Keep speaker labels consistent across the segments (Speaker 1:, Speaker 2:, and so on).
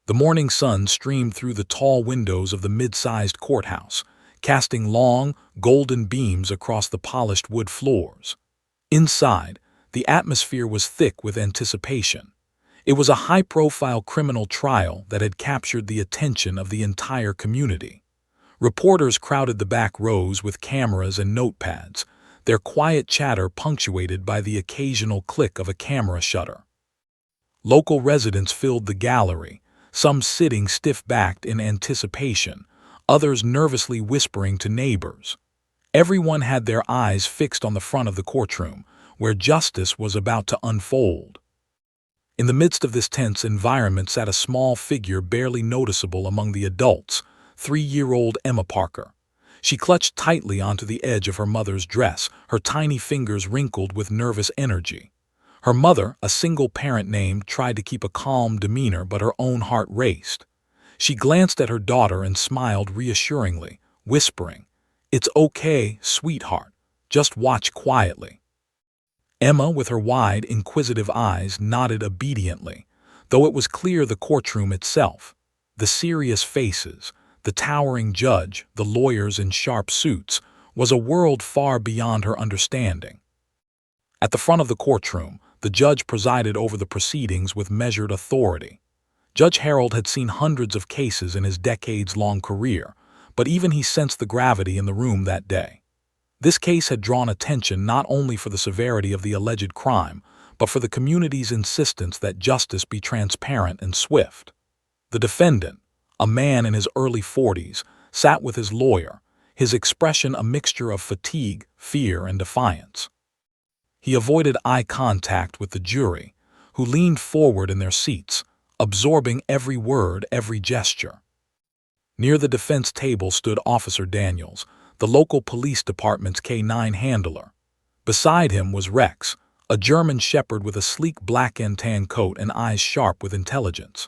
Speaker 1: The morning sun streamed through the tall windows of the mid-sized courthouse, casting long, golden beams across the polished wood floors. Inside, the atmosphere was thick with anticipation. It was a high-profile criminal trial that had captured the attention of the entire community. Reporters crowded the back rows with cameras and notepads, their quiet chatter punctuated by the occasional click of a camera shutter. Local residents filled the gallery, some sitting stiff-backed in anticipation, others nervously whispering to neighbors. Everyone had their eyes fixed on the front of the courtroom, where justice was about to unfold. In the midst of this tense environment sat a small figure barely noticeable among the adults, 3-year-old Emma Parker. She clutched tightly onto the edge of her mother's dress, her tiny fingers wrinkled with nervous energy. Her mother, a single-parent name, tried to keep a calm demeanor, but her own heart raced. She glanced at her daughter and smiled reassuringly, whispering, "It's okay, sweetheart. Just watch quietly." Emma, with her wide, inquisitive eyes, nodded obediently, though it was clear the courtroom itself, the serious faces, the towering judge, the lawyers in sharp suits, was a world far beyond her understanding. At the front of the courtroom, the judge presided over the proceedings with measured authority. Judge Harold had seen hundreds of cases in his decades-long career, but even he sensed the gravity in the room that day. This case had drawn attention not only for the severity of the alleged crime, but for the community's insistence that justice be transparent and swift. The defendant, a man in his early 40s, sat with his lawyer, his expression a mixture of fatigue, fear, and defiance. He avoided eye contact with the jury, who leaned forward in their seats, absorbing every word, every gesture. Near the defense table stood Officer Daniels, the local police department's K-9 handler. Beside him was Rex, a German shepherd with a sleek black and tan coat and eyes sharp with intelligence.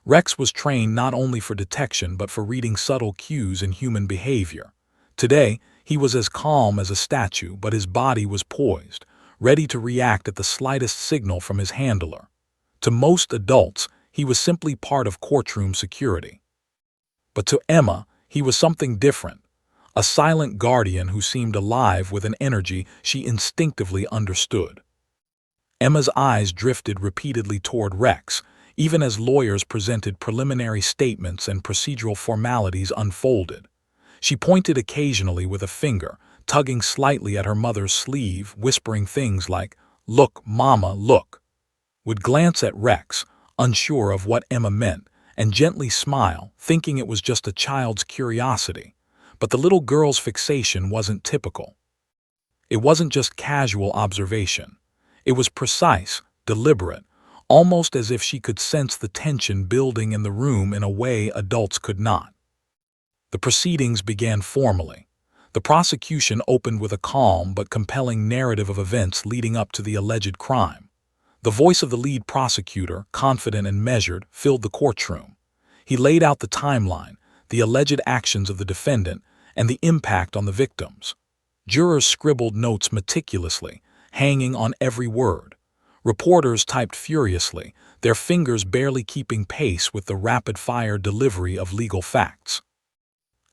Speaker 1: Rex was trained not only for detection but for reading subtle cues in human behavior. Today, he was as calm as a statue, but his body was poised, ready to react at the slightest signal from his handler. To most adults, he was simply part of courtroom security. But to Emma, he was something different, a silent guardian who seemed alive with an energy she instinctively understood. Emma's eyes drifted repeatedly toward Rex, even as lawyers presented preliminary statements and procedural formalities unfolded. She pointed occasionally with a finger, tugging slightly at her mother's sleeve, whispering things like, "Look, Mama, look," would glance at Rex, unsure of what Emma meant, and gently smile, thinking it was just a child's curiosity. But the little girl's fixation wasn't typical. It wasn't just casual observation. It was precise, deliberate, almost as if she could sense the tension building in the room in a way adults could not. The proceedings began formally. The prosecution opened with a calm but compelling narrative of events leading up to the alleged crime. The voice of the lead prosecutor, confident and measured, filled the courtroom. He laid out the timeline, the alleged actions of the defendant, and the impact on the victims. Jurors scribbled notes meticulously, hanging on every word. Reporters typed furiously, their fingers barely keeping pace with the rapid-fire delivery of legal facts.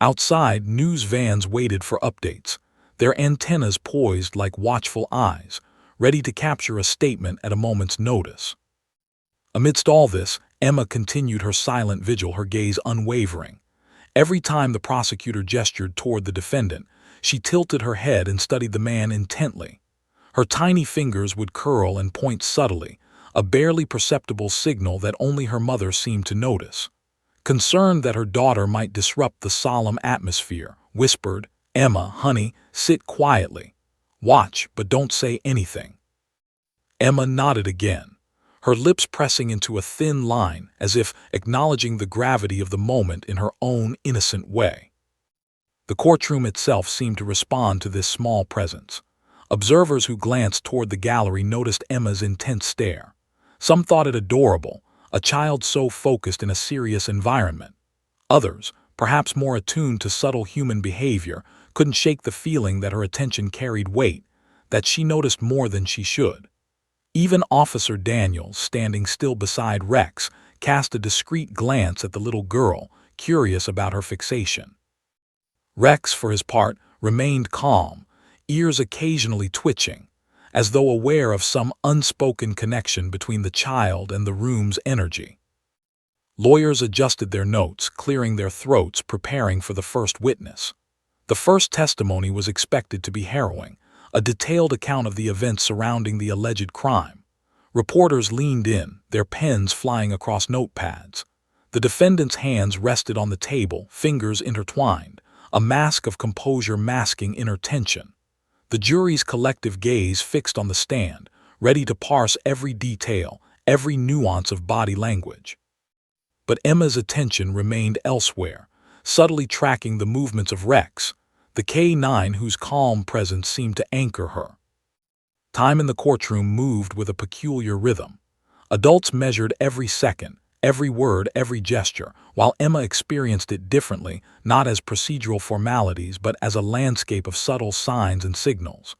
Speaker 1: Outside, news vans waited for updates, their antennas poised like watchful eyes, ready to capture a statement at a moment's notice. Amidst all this, Emma continued her silent vigil, her gaze unwavering. Every time the prosecutor gestured toward the defendant, she tilted her head and studied the man intently. Her tiny fingers would curl and point subtly, a barely perceptible signal that only her mother seemed to notice. Concerned that her daughter might disrupt the solemn atmosphere, whispered, "Emma, honey, sit quietly. Watch, but don't say anything." Emma nodded again, her lips pressing into a thin line as if acknowledging the gravity of the moment in her own innocent way. The courtroom itself seemed to respond to this small presence. Observers who glanced toward the gallery noticed Emma's intense stare. Some thought it adorable, a child so focused in a serious environment. Others, perhaps more attuned to subtle human behavior, couldn't shake the feeling that her attention carried weight, that she noticed more than she should. Even Officer Daniels, standing still beside Rex, cast a discreet glance at the little girl, curious about her fixation. Rex, for his part, remained calm, ears occasionally twitching, as though aware of some unspoken connection between the child and the room's energy. Lawyers adjusted their notes, clearing their throats, preparing for the first witness. The first testimony was expected to be harrowing, a detailed account of the events surrounding the alleged crime. Reporters leaned in, their pens flying across notepads. The defendant's hands rested on the table, fingers intertwined, a mask of composure masking inner tension. The jury's collective gaze fixed on the stand, ready to parse every detail, every nuance of body language. But Emma's attention remained elsewhere, subtly tracking the movements of Rex, the K9 whose calm presence seemed to anchor her. Time in the courtroom moved with a peculiar rhythm. Adults measured every second, every word, every gesture, while Emma experienced it differently, not as procedural formalities but as a landscape of subtle signs and signals.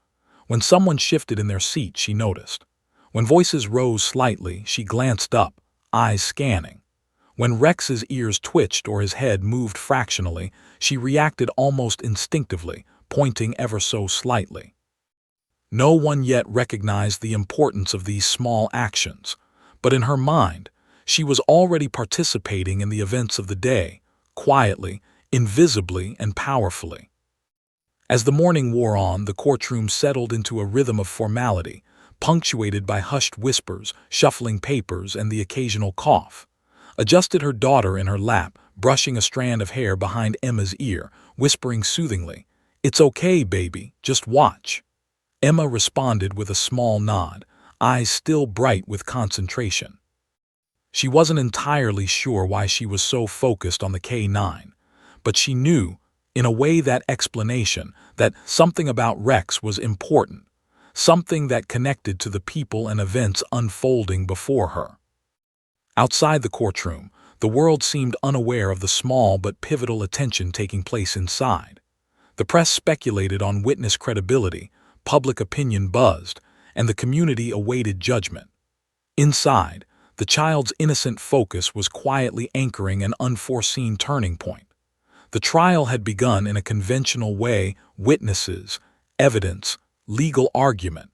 Speaker 1: When someone shifted in their seat, she noticed. When voices rose slightly, she glanced up, eyes scanning. When Rex's ears twitched or his head moved fractionally, she reacted almost instinctively, pointing ever so slightly. No one yet recognized the importance of these small actions, but in her mind, she was already participating in the events of the day, quietly, invisibly, and powerfully. As the morning wore on, the courtroom settled into a rhythm of formality, punctuated by hushed whispers, shuffling papers, and the occasional cough. Adjusted her daughter in her lap, brushing a strand of hair behind Emma's ear, whispering soothingly, "It's okay, baby, just watch." Emma responded with a small nod, eyes still bright with concentration. She wasn't entirely sure why she was so focused on the K9, but she knew, in a way, that explanation, that something about Rex was important, something that connected to the people and events unfolding before her. Outside the courtroom, the world seemed unaware of the small but pivotal attention taking place inside. The press speculated on witness credibility, public opinion buzzed, and the community awaited judgment. Inside, the child's innocent focus was quietly anchoring an unforeseen turning point. The trial had begun in a conventional way: witnesses, evidence, legal argument.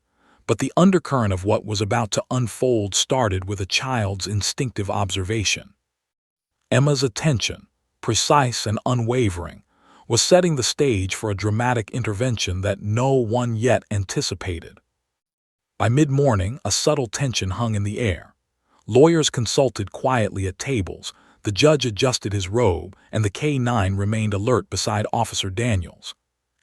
Speaker 1: But the undercurrent of what was about to unfold started with a child's instinctive observation. Emma's attention, precise and unwavering, was setting the stage for a dramatic intervention that no one yet anticipated. By mid-morning, a subtle tension hung in the air. Lawyers consulted quietly at tables, the judge adjusted his robe, and the K9 remained alert beside Officer Daniels.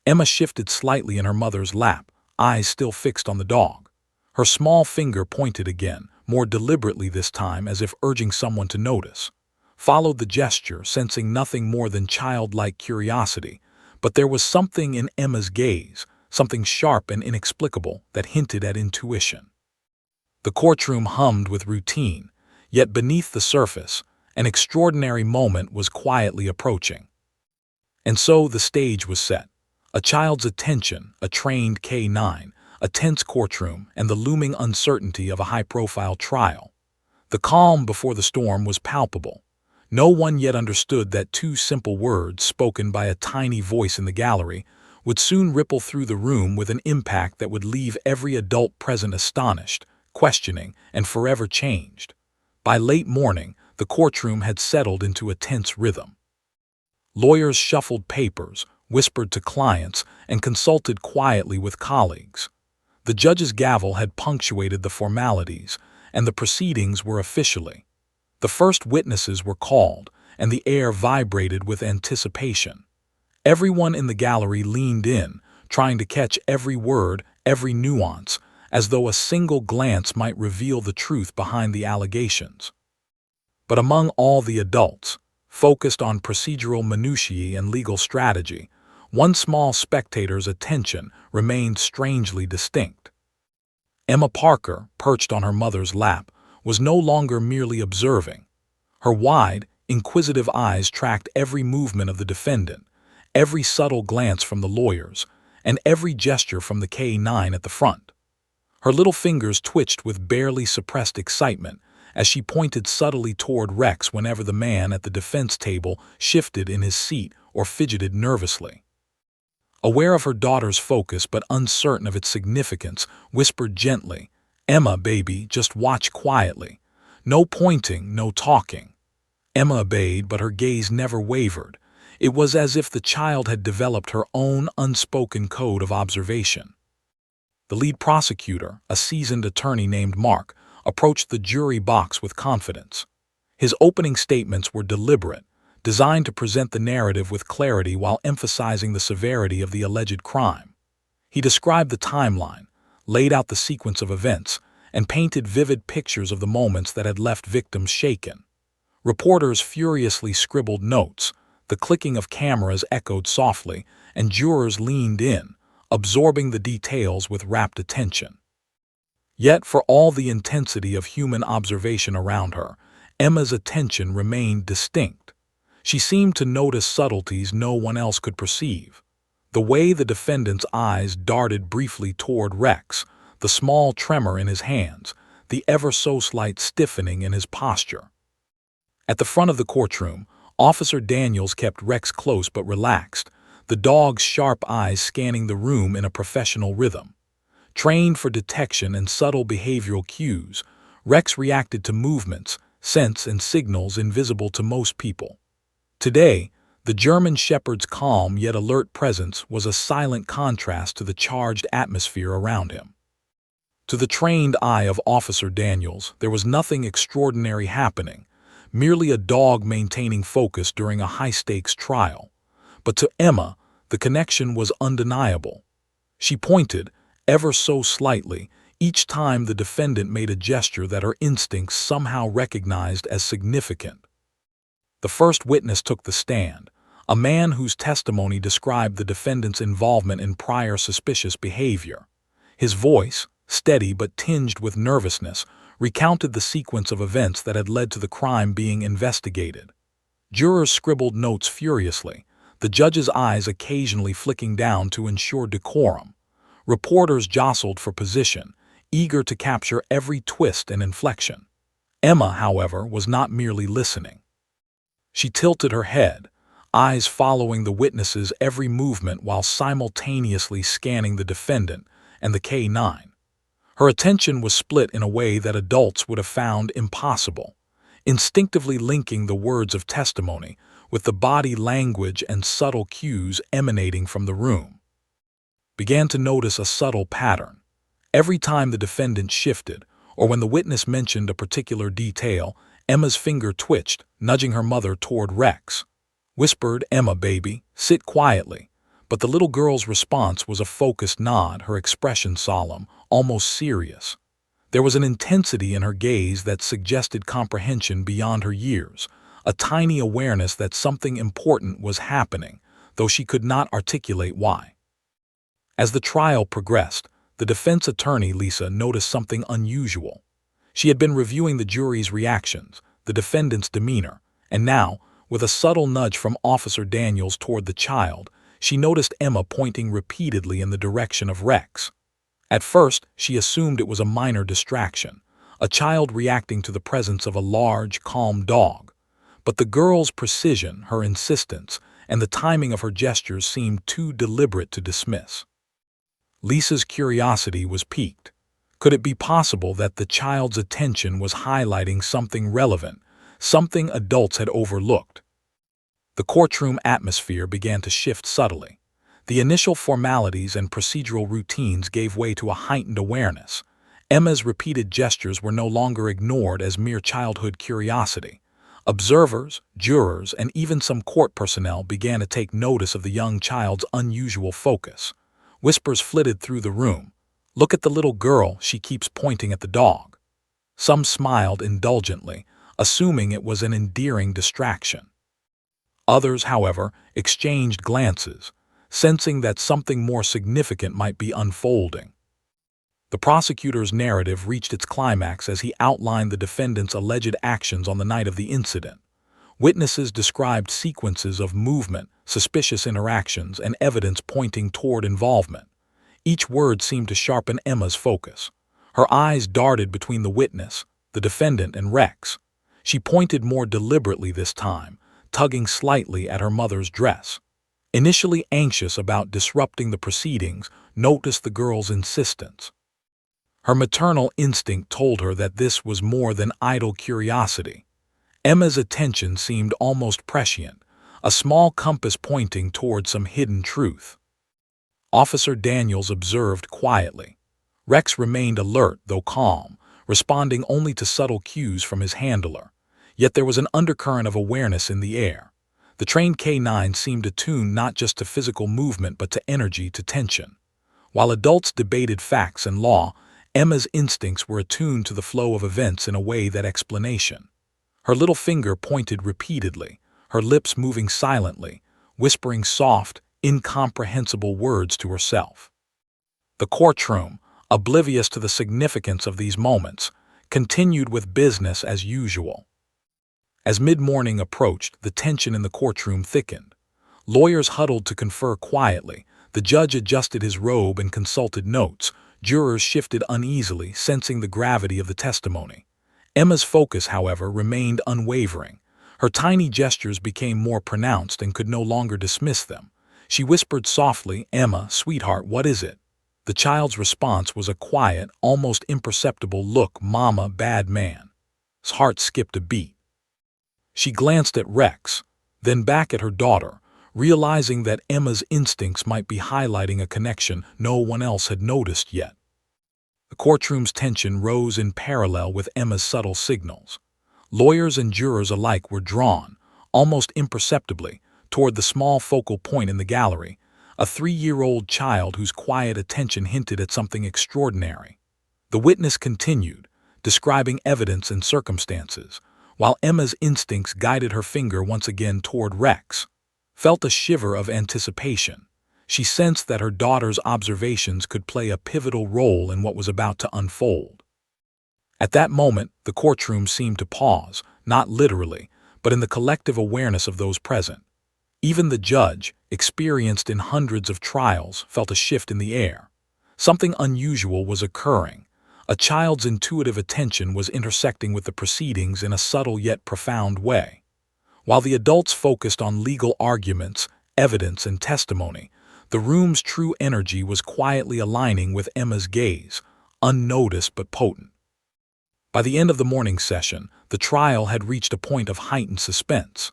Speaker 1: Emma shifted slightly in her mother's lap, eyes still fixed on the dog. Her small finger pointed again, more deliberately this time, as if urging someone to notice. Followed the gesture, sensing nothing more than childlike curiosity, but there was something in Emma's gaze, something sharp and inexplicable that hinted at intuition. The courtroom hummed with routine, yet beneath the surface, an extraordinary moment was quietly approaching. And so the stage was set. A child's attention, a trained K9, a tense courtroom, and the looming uncertainty of a high-profile trial. The calm before the storm was palpable. No one yet understood that two simple words, spoken by a tiny voice in the gallery, would soon ripple through the room with an impact that would leave every adult present astonished, questioning, and forever changed. By late morning, the courtroom had settled into a tense rhythm. Lawyers shuffled papers, whispered to clients, and consulted quietly with colleagues. The judge's gavel had punctuated the formalities, and the proceedings were officially. The first witnesses were called, and the air vibrated with anticipation. Everyone in the gallery leaned in, trying to catch every word, every nuance, as though a single glance might reveal the truth behind the allegations. But among all the adults, focused on procedural minutiae and legal strategy, one small spectator's attention remained strangely distinct. Emma Parker, perched on her mother's lap, was no longer merely observing. Her wide, inquisitive eyes tracked every movement of the defendant, every subtle glance from the lawyers, and every gesture from the K9 at the front. Her little fingers twitched with barely suppressed excitement, as she pointed subtly toward Rex whenever the man at the defense table shifted in his seat or fidgeted nervously. Aware of her daughter's focus but uncertain of its significance, whispered gently, "Emma, baby, just watch quietly. No pointing, no talking." Emma obeyed, but her gaze never wavered. It was as if the child had developed her own unspoken code of observation. The lead prosecutor, a seasoned attorney named Mark, approached the jury box with confidence. His opening statements were deliberate, designed to present the narrative with clarity while emphasizing the severity of the alleged crime. He described the timeline, laid out the sequence of events, and painted vivid pictures of the moments that had left victims shaken. Reporters furiously scribbled notes, the clicking of cameras echoed softly, and jurors leaned in, absorbing the details with rapt attention. Yet, for all the intensity of human observation around her, Emma's attention remained distinct. She seemed to notice subtleties no one else could perceive. The way the defendant's eyes darted briefly toward Rex, the small tremor in his hands, the ever-so-slight stiffening in his posture. At the front of the courtroom, Officer Daniels kept Rex close but relaxed, the dog's sharp eyes scanning the room in a professional rhythm. Trained for detection and subtle behavioral cues, Rex reacted to movements, scents, and signals invisible to most people. Today, the German Shepherd's calm yet alert presence was a silent contrast to the charged atmosphere around him. To the trained eye of Officer Daniels, there was nothing extraordinary happening, merely a dog maintaining focus during a high-stakes trial. But to Emma, the connection was undeniable. She pointed, ever so slightly, each time the defendant made a gesture that her instincts somehow recognized as significant. The first witness took the stand, a man whose testimony described the defendant's involvement in prior suspicious behavior. His voice, steady but tinged with nervousness, recounted the sequence of events that had led to the crime being investigated. Jurors scribbled notes furiously, the judge's eyes occasionally flicking down to ensure decorum. Reporters jostled for position, eager to capture every twist and inflection. Emma, however, was not merely listening. She tilted her head, eyes following the witness's every movement while simultaneously scanning the defendant and the K9. Her attention was split in a way that adults would have found impossible, instinctively linking the words of testimony with the body language and subtle cues emanating from the room. Began to notice a subtle pattern. Every time the defendant shifted, or when the witness mentioned a particular detail, Emma's finger twitched, nudging her mother toward Rex. Whispered, "Emma, baby, sit quietly." But the little girl's response was a focused nod, her expression solemn, almost serious. There was an intensity in her gaze that suggested comprehension beyond her years, a tiny awareness that something important was happening, though she could not articulate why. As the trial progressed, the defense attorney, Lisa, noticed something unusual. She had been reviewing the jury's reactions, the defendant's demeanor, and now, with a subtle nudge from Officer Daniels toward the child, she noticed Emma pointing repeatedly in the direction of Rex. At first, she assumed it was a minor distraction, a child reacting to the presence of a large, calm dog. But the girl's precision, her insistence, and the timing of her gestures seemed too deliberate to dismiss. Lisa's curiosity was piqued. Could it be possible that the child's attention was highlighting something relevant, something adults had overlooked? The courtroom atmosphere began to shift subtly. The initial formalities and procedural routines gave way to a heightened awareness. Emma's repeated gestures were no longer ignored as mere childhood curiosity. Observers, jurors, and even some court personnel began to take notice of the young child's unusual focus. Whispers flitted through the room. "Look at the little girl, she keeps pointing at the dog." Some smiled indulgently, assuming it was an endearing distraction. Others, however, exchanged glances, sensing that something more significant might be unfolding. The prosecutor's narrative reached its climax as he outlined the defendant's alleged actions on the night of the incident. Witnesses described sequences of movement, suspicious interactions, and evidence pointing toward involvement. Each word seemed to sharpen Emma's focus. Her eyes darted between the witness, the defendant, and Rex. She pointed more deliberately this time, tugging slightly at her mother's dress. Initially anxious about disrupting the proceedings, noticed the girl's insistence. Her maternal instinct told her that this was more than idle curiosity. Emma's attention seemed almost prescient, a small compass pointing toward some hidden truth. Officer Daniels observed quietly. Rex remained alert, though calm, responding only to subtle cues from his handler. Yet there was an undercurrent of awareness in the air. The trained K9 seemed attuned not just to physical movement but to energy, to tension. While adults debated facts and law, Emma's instincts were attuned to the flow of events in a way that explanation. Her little finger pointed repeatedly, her lips moving silently, whispering soft, incomprehensible words to herself. The courtroom, oblivious to the significance of these moments, continued with business as usual. As mid-morning approached, the tension in the courtroom thickened. Lawyers huddled to confer quietly, the judge adjusted his robe and consulted notes, jurors shifted uneasily, sensing the gravity of the testimony. Emma's focus, however, remained unwavering. Her tiny gestures became more pronounced and could no longer dismiss them. She whispered softly, "Emma, sweetheart, what is it?" The child's response was a quiet, almost imperceptible look. "Mama, bad man." His heart skipped a beat. She glanced at Rex, then back at her daughter, realizing that Emma's instincts might be highlighting a connection no one else had noticed yet. The courtroom's tension rose in parallel with Emma's subtle signals. Lawyers and jurors alike were drawn, almost imperceptibly, toward the small focal point in the gallery, a 3-year-old child whose quiet attention hinted at something extraordinary. The witness continued, describing evidence and circumstances, while Emma's instincts guided her finger once again toward Rex. Felt a shiver of anticipation. She sensed that her daughter's observations could play a pivotal role in what was about to unfold. At that moment, the courtroom seemed to pause, not literally, but in the collective awareness of those present. Even the judge, experienced in hundreds of trials, felt a shift in the air. Something unusual was occurring. A child's intuitive attention was intersecting with the proceedings in a subtle yet profound way. While the adults focused on legal arguments, evidence, and testimony, the room's true energy was quietly aligning with Emma's gaze, unnoticed but potent. By the end of the morning session, the trial had reached a point of heightened suspense.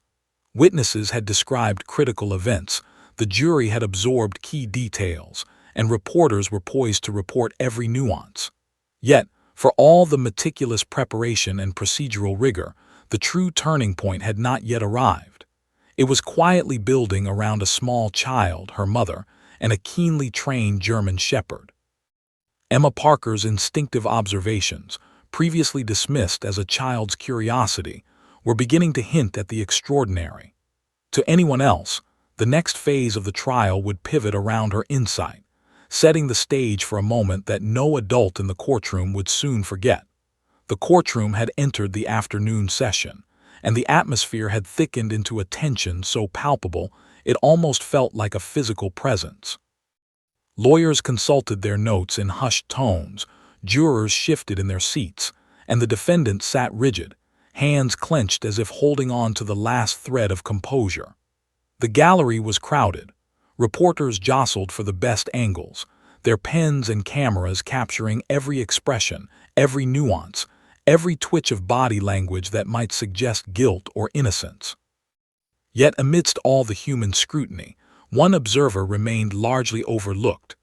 Speaker 1: Witnesses had described critical events, the jury had absorbed key details, and reporters were poised to report every nuance. Yet, for all the meticulous preparation and procedural rigor, the true turning point had not yet arrived. It was quietly building around a small child, her mother, and a keenly trained German shepherd. Emma Parker's instinctive observations, previously dismissed as a child's curiosity, were beginning to hint at the extraordinary. To anyone else, the next phase of the trial would pivot around her insight, setting the stage for a moment that no adult in the courtroom would soon forget. The courtroom had entered the afternoon session, and the atmosphere had thickened into a tension so palpable it almost felt like a physical presence. Lawyers consulted their notes in hushed tones, jurors shifted in their seats, and the defendant sat rigid, hands clenched as if holding on to the last thread of composure. The gallery was crowded. Reporters jostled for the best angles, their pens and cameras capturing every expression, every nuance, every twitch of body language that might suggest guilt or innocence. Yet amidst all the human scrutiny, one observer remained largely overlooked.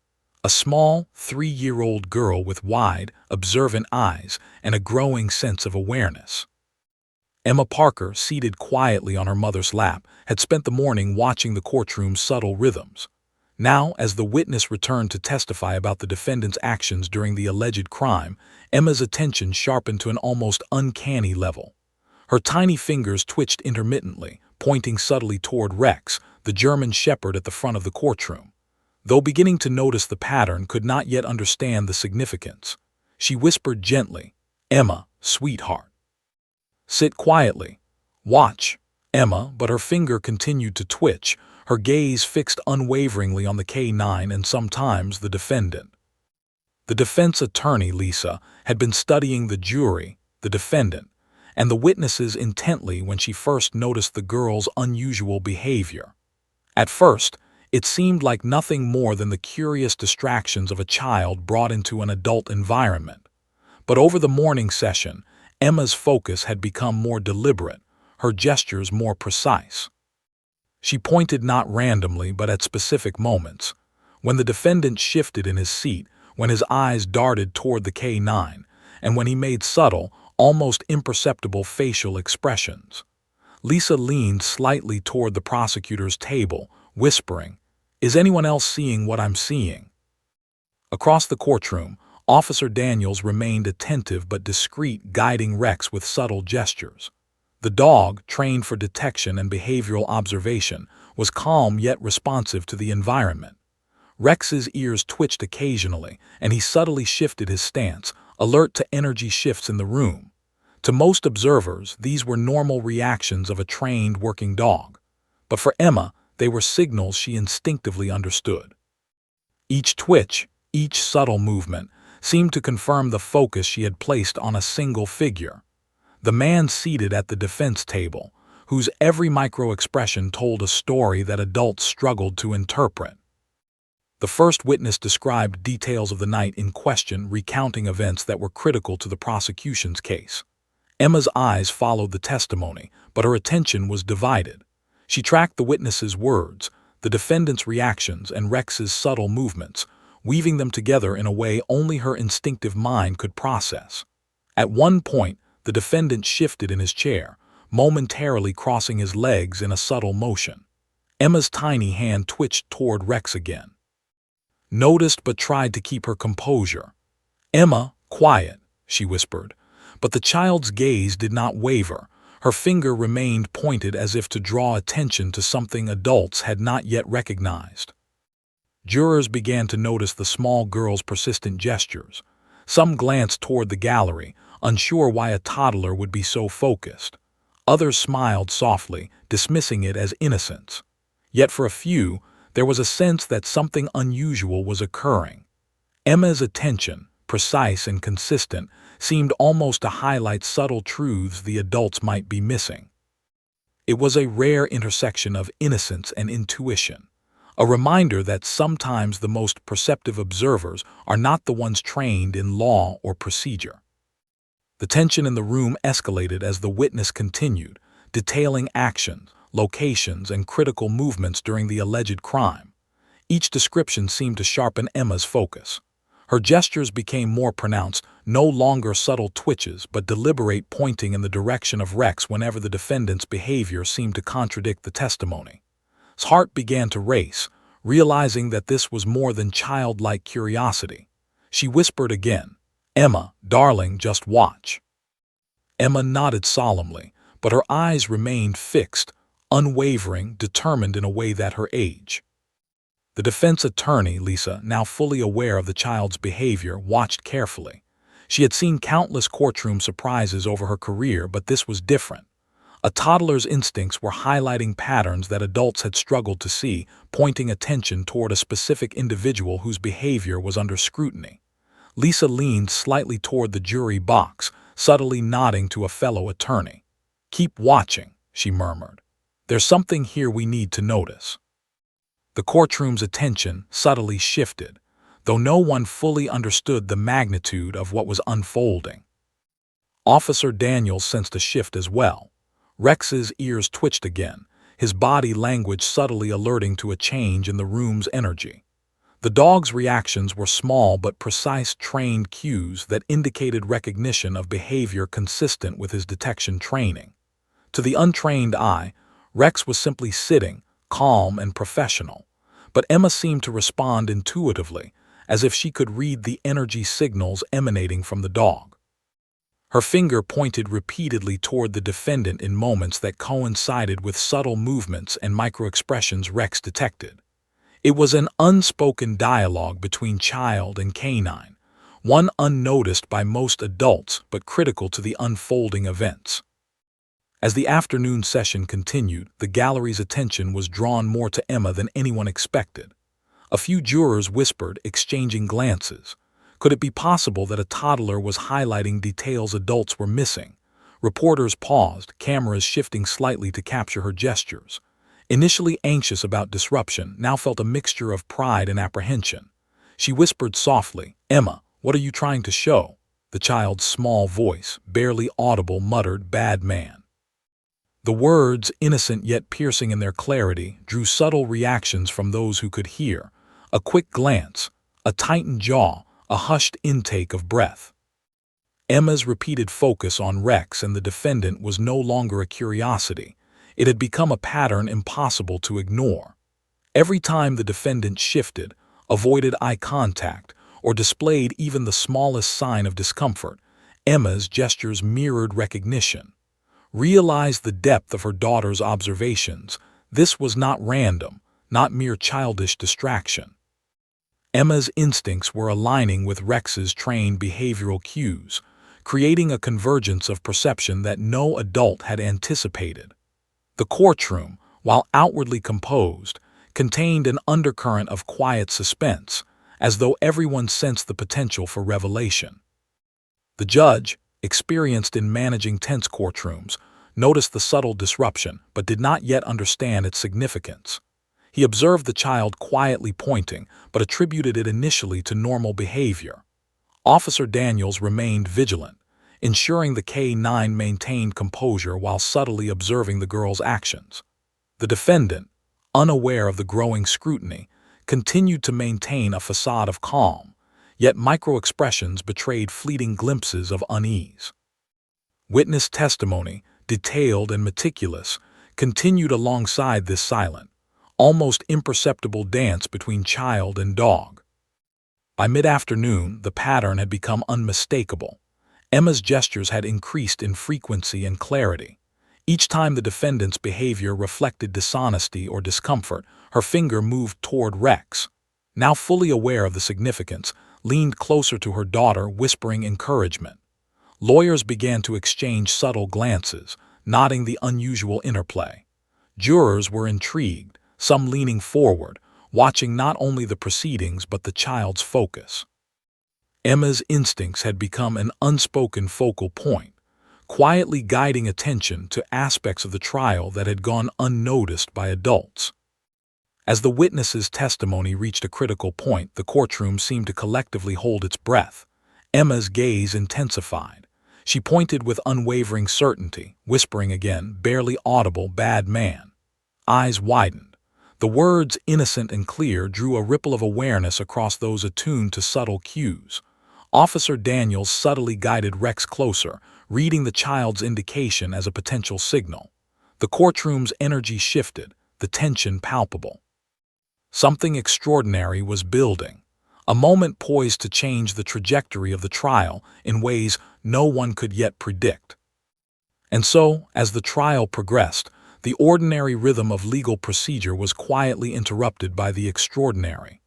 Speaker 1: A small, 3-year-old girl with wide, observant eyes and a growing sense of awareness. Emma Parker, seated quietly on her mother's lap, had spent the morning watching the courtroom's subtle rhythms. Now, as the witness returned to testify about the defendant's actions during the alleged crime, Emma's attention sharpened to an almost uncanny level. Her tiny fingers twitched intermittently, pointing subtly toward Rex, the German shepherd at the front of the courtroom. Though beginning to notice the pattern, could not yet understand the significance. She whispered gently, "Emma, sweetheart. Sit quietly. Watch." Emma, but her finger continued to twitch, her gaze fixed unwaveringly on the K9 and sometimes the defendant. The defense attorney, Lisa, had been studying the jury, the defendant, and the witnesses intently when she first noticed the girl's unusual behavior. At first, it seemed like nothing more than the curious distractions of a child brought into an adult environment. But over the morning session, Emma's focus had become more deliberate, her gestures more precise. She pointed not randomly but at specific moments. When the defendant shifted in his seat, when his eyes darted toward the K9, and when he made subtle, almost imperceptible facial expressions. Lisa leaned slightly toward the prosecutor's table, whispering, "Is anyone else seeing what I'm seeing?" Across the courtroom, Officer Daniels remained attentive but discreet, guiding Rex with subtle gestures. The dog, trained for detection and behavioral observation, was calm yet responsive to the environment. Rex's ears twitched occasionally, and he subtly shifted his stance, alert to energy shifts in the room. To most observers, these were normal reactions of a trained working dog. But for Emma, they were signals she instinctively understood. Each twitch, each subtle movement, seemed to confirm the focus she had placed on a single figure. The man seated at the defense table, whose every micro-expression told a story that adults struggled to interpret. The first witness described details of the night in question, recounting events that were critical to the prosecution's case. Emma's eyes followed the testimony, but her attention was divided. She tracked the witness's words, the defendant's reactions, and Rex's subtle movements, weaving them together in a way only her instinctive mind could process. At one point, the defendant shifted in his chair, momentarily crossing his legs in a subtle motion. Emma's tiny hand twitched toward Rex again. Noticed but tried to keep her composure. "Emma, quiet," she whispered. But the child's gaze did not waver. Her finger remained pointed as if to draw attention to something adults had not yet recognized. Jurors began to notice the small girl's persistent gestures. Some glanced toward the gallery, unsure why a toddler would be so focused. Others smiled softly, dismissing it as innocence. Yet for a few, there was a sense that something unusual was occurring. Emma's attention, precise and consistent, seemed almost to highlight subtle truths the adults might be missing. It was a rare intersection of innocence and intuition, a reminder that sometimes the most perceptive observers are not the ones trained in law or procedure. The tension in the room escalated as the witness continued, detailing actions, locations, and critical movements during the alleged crime. Each description seemed to sharpen Emma's focus. Her gestures became more pronounced, no longer subtle twitches but deliberate pointing in the direction of Rex whenever the defendant's behavior seemed to contradict the testimony. His heart began to race, realizing that this was more than childlike curiosity. She whispered again, "Emma, darling, just watch." Emma nodded solemnly, but her eyes remained fixed, unwavering, determined in a way that her age. The defense attorney, Lisa, now fully aware of the child's behavior, watched carefully. She had seen countless courtroom surprises over her career, but this was different. A toddler's instincts were highlighting patterns that adults had struggled to see, pointing attention toward a specific individual whose behavior was under scrutiny. Lisa leaned slightly toward the jury box, subtly nodding to a fellow attorney. "Keep watching," she murmured. "There's something here we need to notice." The courtroom's attention subtly shifted, though no one fully understood the magnitude of what was unfolding. Officer Daniels sensed a shift as well. Rex's ears twitched again, his body language subtly alerting to a change in the room's energy. The dog's reactions were small but precise, trained cues that indicated recognition of behavior consistent with his detection training. To the untrained eye, Rex was simply sitting, calm and professional, but Emma seemed to respond intuitively, as if she could read the energy signals emanating from the dog. Her finger pointed repeatedly toward the defendant in moments that coincided with subtle movements and microexpressions Rex detected. It was an unspoken dialogue between child and canine, one unnoticed by most adults but critical to the unfolding events. As the afternoon session continued, the gallery's attention was drawn more to Emma than anyone expected. A few jurors whispered, exchanging glances. Could it be possible that a toddler was highlighting details adults were missing? Reporters paused, cameras shifting slightly to capture her gestures. Initially anxious about disruption, now felt a mixture of pride and apprehension. She whispered softly, "Emma, what are you trying to show?" The child's small voice, barely audible, muttered, "Bad man." The words, innocent yet piercing in their clarity, drew subtle reactions from those who could hear. A quick glance, a tightened jaw, a hushed intake of breath. Emma's repeated focus on Rex and the defendant was no longer a curiosity. It had become a pattern impossible to ignore. Every time the defendant shifted, avoided eye contact, or displayed even the smallest sign of discomfort, Emma's gestures mirrored recognition. Realized the depth of her daughter's observations. This was not random, not mere childish distraction. Emma's instincts were aligning with Rex's trained behavioral cues, creating a convergence of perception that no adult had anticipated. The courtroom, while outwardly composed, contained an undercurrent of quiet suspense, as though everyone sensed the potential for revelation. The judge, experienced in managing tense courtrooms, noticed the subtle disruption but did not yet understand its significance. He observed the child quietly pointing, but attributed it initially to normal behavior. Officer Daniels remained vigilant, ensuring the K-9 maintained composure while subtly observing the girl's actions. The defendant, unaware of the growing scrutiny, continued to maintain a facade of calm, yet micro-expressions betrayed fleeting glimpses of unease. Witness testimony, detailed and meticulous, continued alongside this silent, almost imperceptible dance between child and dog. By mid-afternoon, the pattern had become unmistakable. Emma's gestures had increased in frequency and clarity. Each time the defendant's behavior reflected dishonesty or discomfort, her finger moved toward Rex. Now fully aware of the significance, leaned closer to her daughter, whispering encouragement. Lawyers began to exchange subtle glances, noting the unusual interplay. Jurors were intrigued, some leaning forward, watching not only the proceedings but the child's focus. Emma's instincts had become an unspoken focal point, quietly guiding attention to aspects of the trial that had gone unnoticed by adults. As the witness's testimony reached a critical point, the courtroom seemed to collectively hold its breath. Emma's gaze intensified. She pointed with unwavering certainty, whispering again, barely audible, "Bad man." Eyes widened. The words, innocent and clear, drew a ripple of awareness across those attuned to subtle cues. Officer Daniels subtly guided Rex closer, reading the child's indication as a potential signal. The courtroom's energy shifted, the tension palpable. Something extraordinary was building, a moment poised to change the trajectory of the trial in ways no one could yet predict. And so, as the trial progressed, the ordinary rhythm of legal procedure was quietly interrupted by the extraordinary.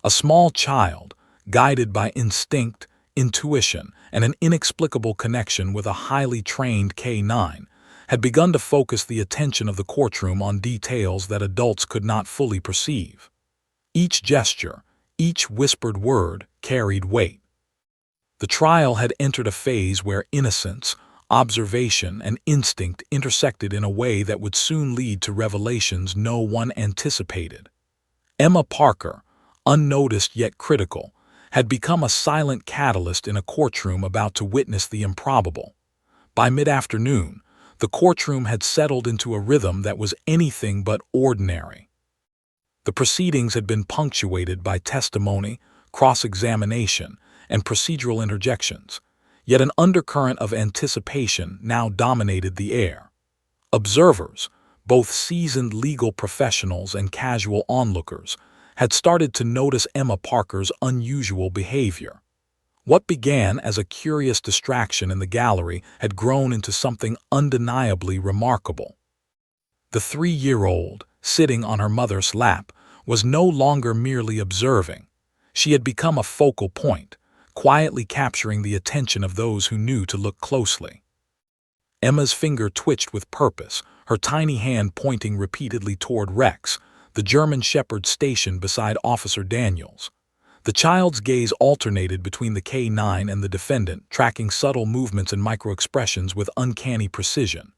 Speaker 1: A small child, guided by instinct, intuition, and an inexplicable connection with a highly trained K-9, had begun to focus the attention of the courtroom on details that adults could not fully perceive. Each gesture, each whispered word, carried weight. The trial had entered a phase where innocence, observation, and instinct intersected in a way that would soon lead to revelations no one anticipated. Emma Parker, unnoticed yet critical, had become a silent catalyst in a courtroom about to witness the improbable. By mid-afternoon, the courtroom had settled into a rhythm that was anything but ordinary. The proceedings had been punctuated by testimony, cross-examination, and procedural interjections, yet an undercurrent of anticipation now dominated the air. Observers, both seasoned legal professionals and casual onlookers, had started to notice Emma Parker's unusual behavior. What began as a curious distraction in the gallery had grown into something undeniably remarkable. The 3-year-old, sitting on her mother's lap, was no longer merely observing. She had become a focal point, quietly capturing the attention of those who knew to look closely. Emma's finger twitched with purpose, her tiny hand pointing repeatedly toward Rex, the German Shepherd stationed beside Officer Daniels. The child's gaze alternated between the K9 and the defendant, tracking subtle movements and microexpressions with uncanny precision.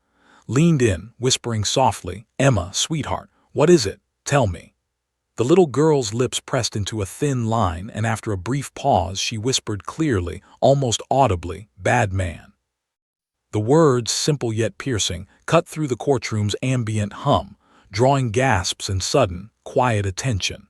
Speaker 1: Leaned in, whispering softly, "Emma, sweetheart, what is it? Tell me." The little girl's lips pressed into a thin line, and after a brief pause she whispered clearly, almost audibly, "Bad man." The words, simple yet piercing, cut through the courtroom's ambient hum, drawing gasps and sudden, quiet attention.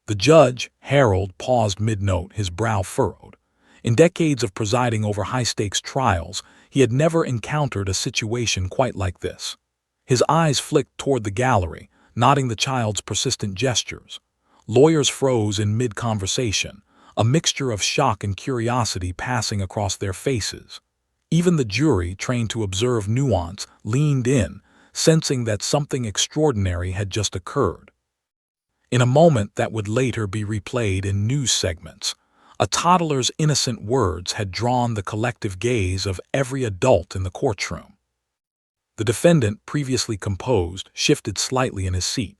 Speaker 1: The judge, Harold, paused mid-note, his brow furrowed. In decades of presiding over high-stakes trials, he had never encountered a situation quite like this. His eyes flicked toward the gallery, noting the child's persistent gestures. Lawyers froze in mid-conversation, a mixture of shock and curiosity passing across their faces. Even the jury, trained to observe nuance, leaned in, sensing that something extraordinary had just occurred. In a moment that would later be replayed in news segments, a toddler's innocent words had drawn the collective gaze of every adult in the courtroom. The defendant, previously composed, shifted slightly in his seat.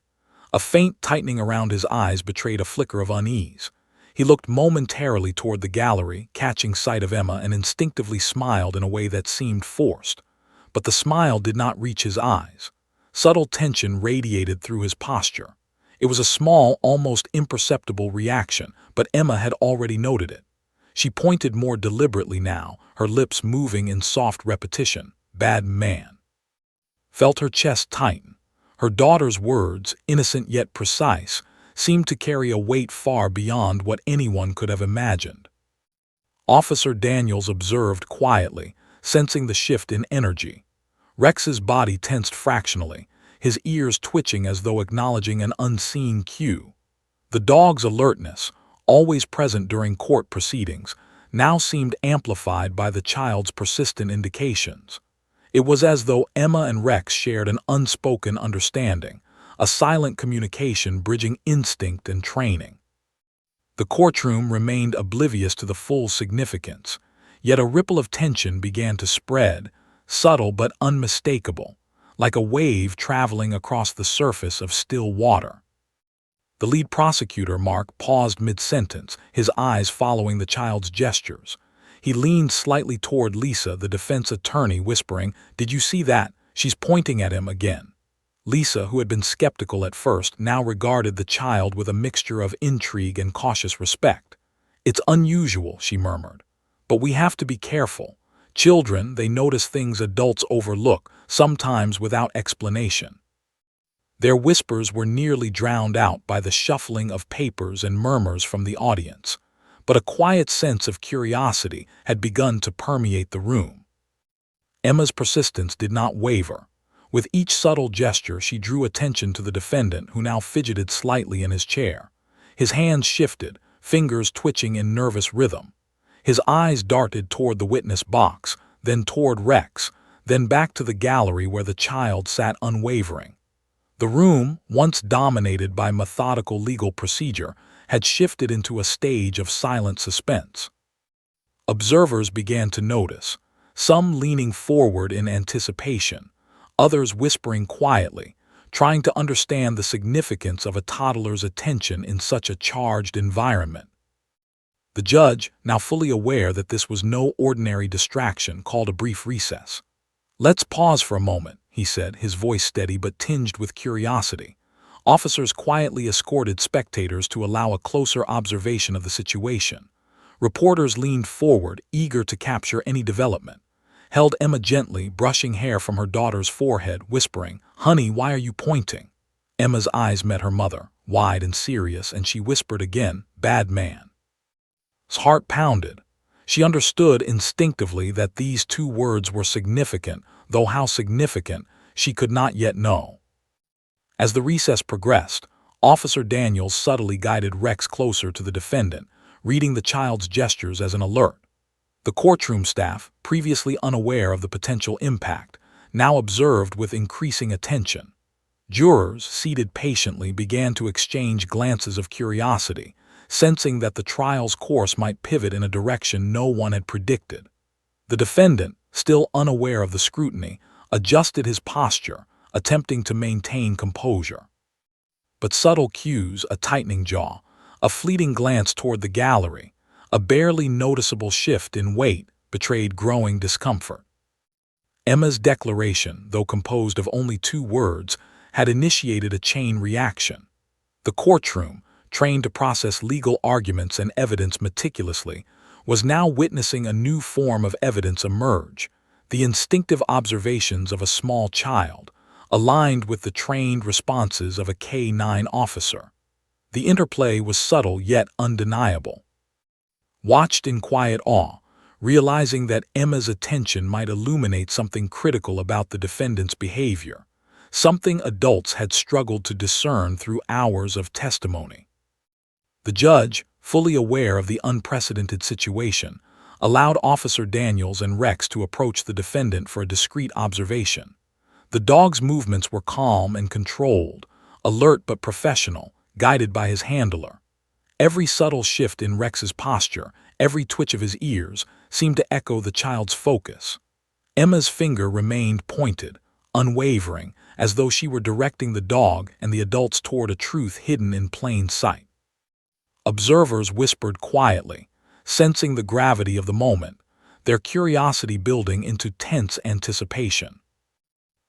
Speaker 1: A faint tightening around his eyes betrayed a flicker of unease. He looked momentarily toward the gallery, catching sight of Emma, and instinctively smiled in a way that seemed forced. But the smile did not reach his eyes. Subtle tension radiated through his posture. It was a small, almost imperceptible reaction, but Emma had already noted it. She pointed more deliberately now, her lips moving in soft repetition. "Bad man." Felt her chest tighten. Her daughter's words, innocent yet precise, seemed to carry a weight far beyond what anyone could have imagined. Officer Daniels observed quietly, sensing the shift in energy. Rex's body tensed fractionally, his ears twitching as though acknowledging an unseen cue. The dog's alertness, always present during court proceedings, now seemed amplified by the child's persistent indications. It was as though Emma and Rex shared an unspoken understanding, a silent communication bridging instinct and training. The courtroom remained oblivious to the full significance, yet a ripple of tension began to spread, subtle but unmistakable, like a wave traveling across the surface of still water. The lead prosecutor, Mark, paused mid-sentence, his eyes following the child's gestures. He leaned slightly toward Lisa, the defense attorney, whispering, "Did you see that? She's pointing at him again." Lisa, who had been skeptical at first, now regarded the child with a mixture of intrigue and cautious respect. "It's unusual," she murmured, "but we have to be careful. Children, they notice things adults overlook, sometimes without explanation." Their whispers were nearly drowned out by the shuffling of papers and murmurs from the audience, but a quiet sense of curiosity had begun to permeate the room. Emma's persistence did not waver. With each subtle gesture, she drew attention to the defendant, who now fidgeted slightly in his chair. His hands shifted, fingers twitching in nervous rhythm. His eyes darted toward the witness box, then toward Rex, then back to the gallery where the child sat unwavering. The room, once dominated by methodical legal procedure, had shifted into a stage of silent suspense. Observers began to notice, some leaning forward in anticipation, others whispering quietly, trying to understand the significance of a toddler's attention in such a charged environment. The judge, now fully aware that this was no ordinary distraction, called a brief recess. "Let's pause for a moment," he said, his voice steady but tinged with curiosity. Officers quietly escorted spectators to allow a closer observation of the situation. Reporters leaned forward, eager to capture any development. Held Emma gently, brushing hair from her daughter's forehead, whispering, "Honey, why are you pointing?" Emma's eyes met her mother, wide and serious, and she whispered again, "Bad man." His heart pounded. She understood instinctively that these two words were significant, though how significant, she could not yet know. As the recess progressed, Officer Daniels subtly guided Rex closer to the defendant, reading the child's gestures as an alert. The courtroom staff, previously unaware of the potential impact, now observed with increasing attention. Jurors, seated patiently, began to exchange glances of curiosity, sensing that the trial's course might pivot in a direction no one had predicted. The defendant, still unaware of the scrutiny, adjusted his posture, attempting to maintain composure. But subtle cues, a tightening jaw, A fleeting glance toward the gallery, a barely noticeable shift in weight, betrayed growing discomfort. Emma's declaration, though composed of only 2 words, had initiated a chain reaction. The courtroom, trained to process legal arguments and evidence meticulously, was now witnessing a new form of evidence emerge, the instinctive observations of a small child, aligned with the trained responses of a K-9 officer. The interplay was subtle yet undeniable. Watched in quiet awe, realizing that Emma's attention might illuminate something critical about the defendant's behavior, something adults had struggled to discern through hours of testimony. The judge, fully aware of the unprecedented situation, allowed Officer Daniels and Rex to approach the defendant for a discreet observation. The dog's movements were calm and controlled, alert but professional, guided by his handler. Every subtle shift in Rex's posture, every twitch of his ears, seemed to echo the child's focus. Emma's finger remained pointed, unwavering, as though she were directing the dog and the adults toward a truth hidden in plain sight. Observers whispered quietly, sensing the gravity of the moment, their curiosity building into tense anticipation.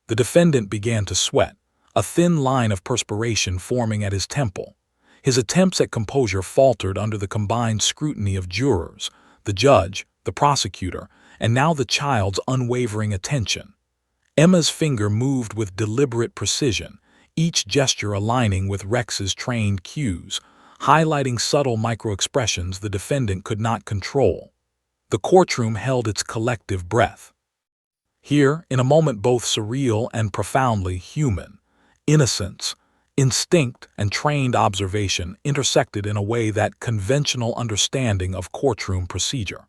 Speaker 1: The defendant began to sweat, a thin line of perspiration forming at his temple. His attempts at composure faltered under the combined scrutiny of jurors, the judge, the prosecutor, and now the child's unwavering attention. Emma's finger moved with deliberate precision, each gesture aligning with Rex's trained cues, highlighting subtle microexpressions the defendant could not control. The courtroom held its collective breath. Here, in a moment both surreal and profoundly human, innocence, instinct, and trained observation intersected in a way that conventional understanding of courtroom procedure.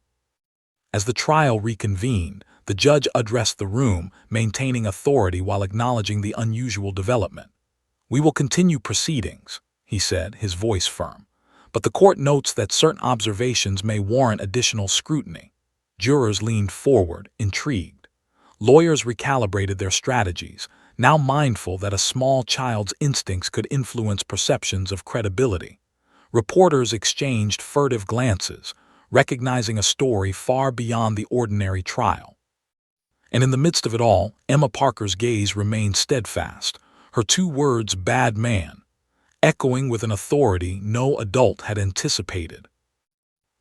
Speaker 1: As the trial reconvened, the judge addressed the room, maintaining authority while acknowledging the unusual development. "We will continue proceedings," he said, his voice firm. "But the court notes that certain observations may warrant additional scrutiny." Jurors leaned forward, intrigued. Lawyers recalibrated their strategies, now mindful that a small child's instincts could influence perceptions of credibility. Reporters exchanged furtive glances, recognizing a story far beyond the ordinary trial. And in the midst of it all, Emma Parker's gaze remained steadfast, her 2 words, "bad man," echoing with an authority no adult had anticipated.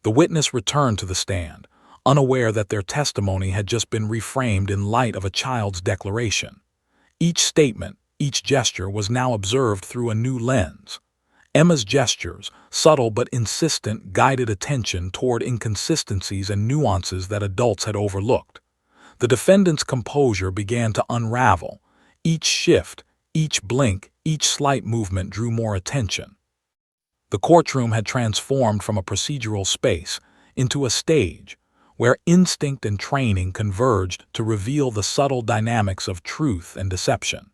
Speaker 1: The witness returned to the stand, unaware that their testimony had just been reframed in light of a child's declaration. Each statement, each gesture was now observed through a new lens. Emma's gestures, subtle but insistent, guided attention toward inconsistencies and nuances that adults had overlooked. The defendant's composure began to unravel. Each shift, each blink, each slight movement drew more attention. The courtroom had transformed from a procedural space into a stage, where instinct and training converged to reveal the subtle dynamics of truth and deception.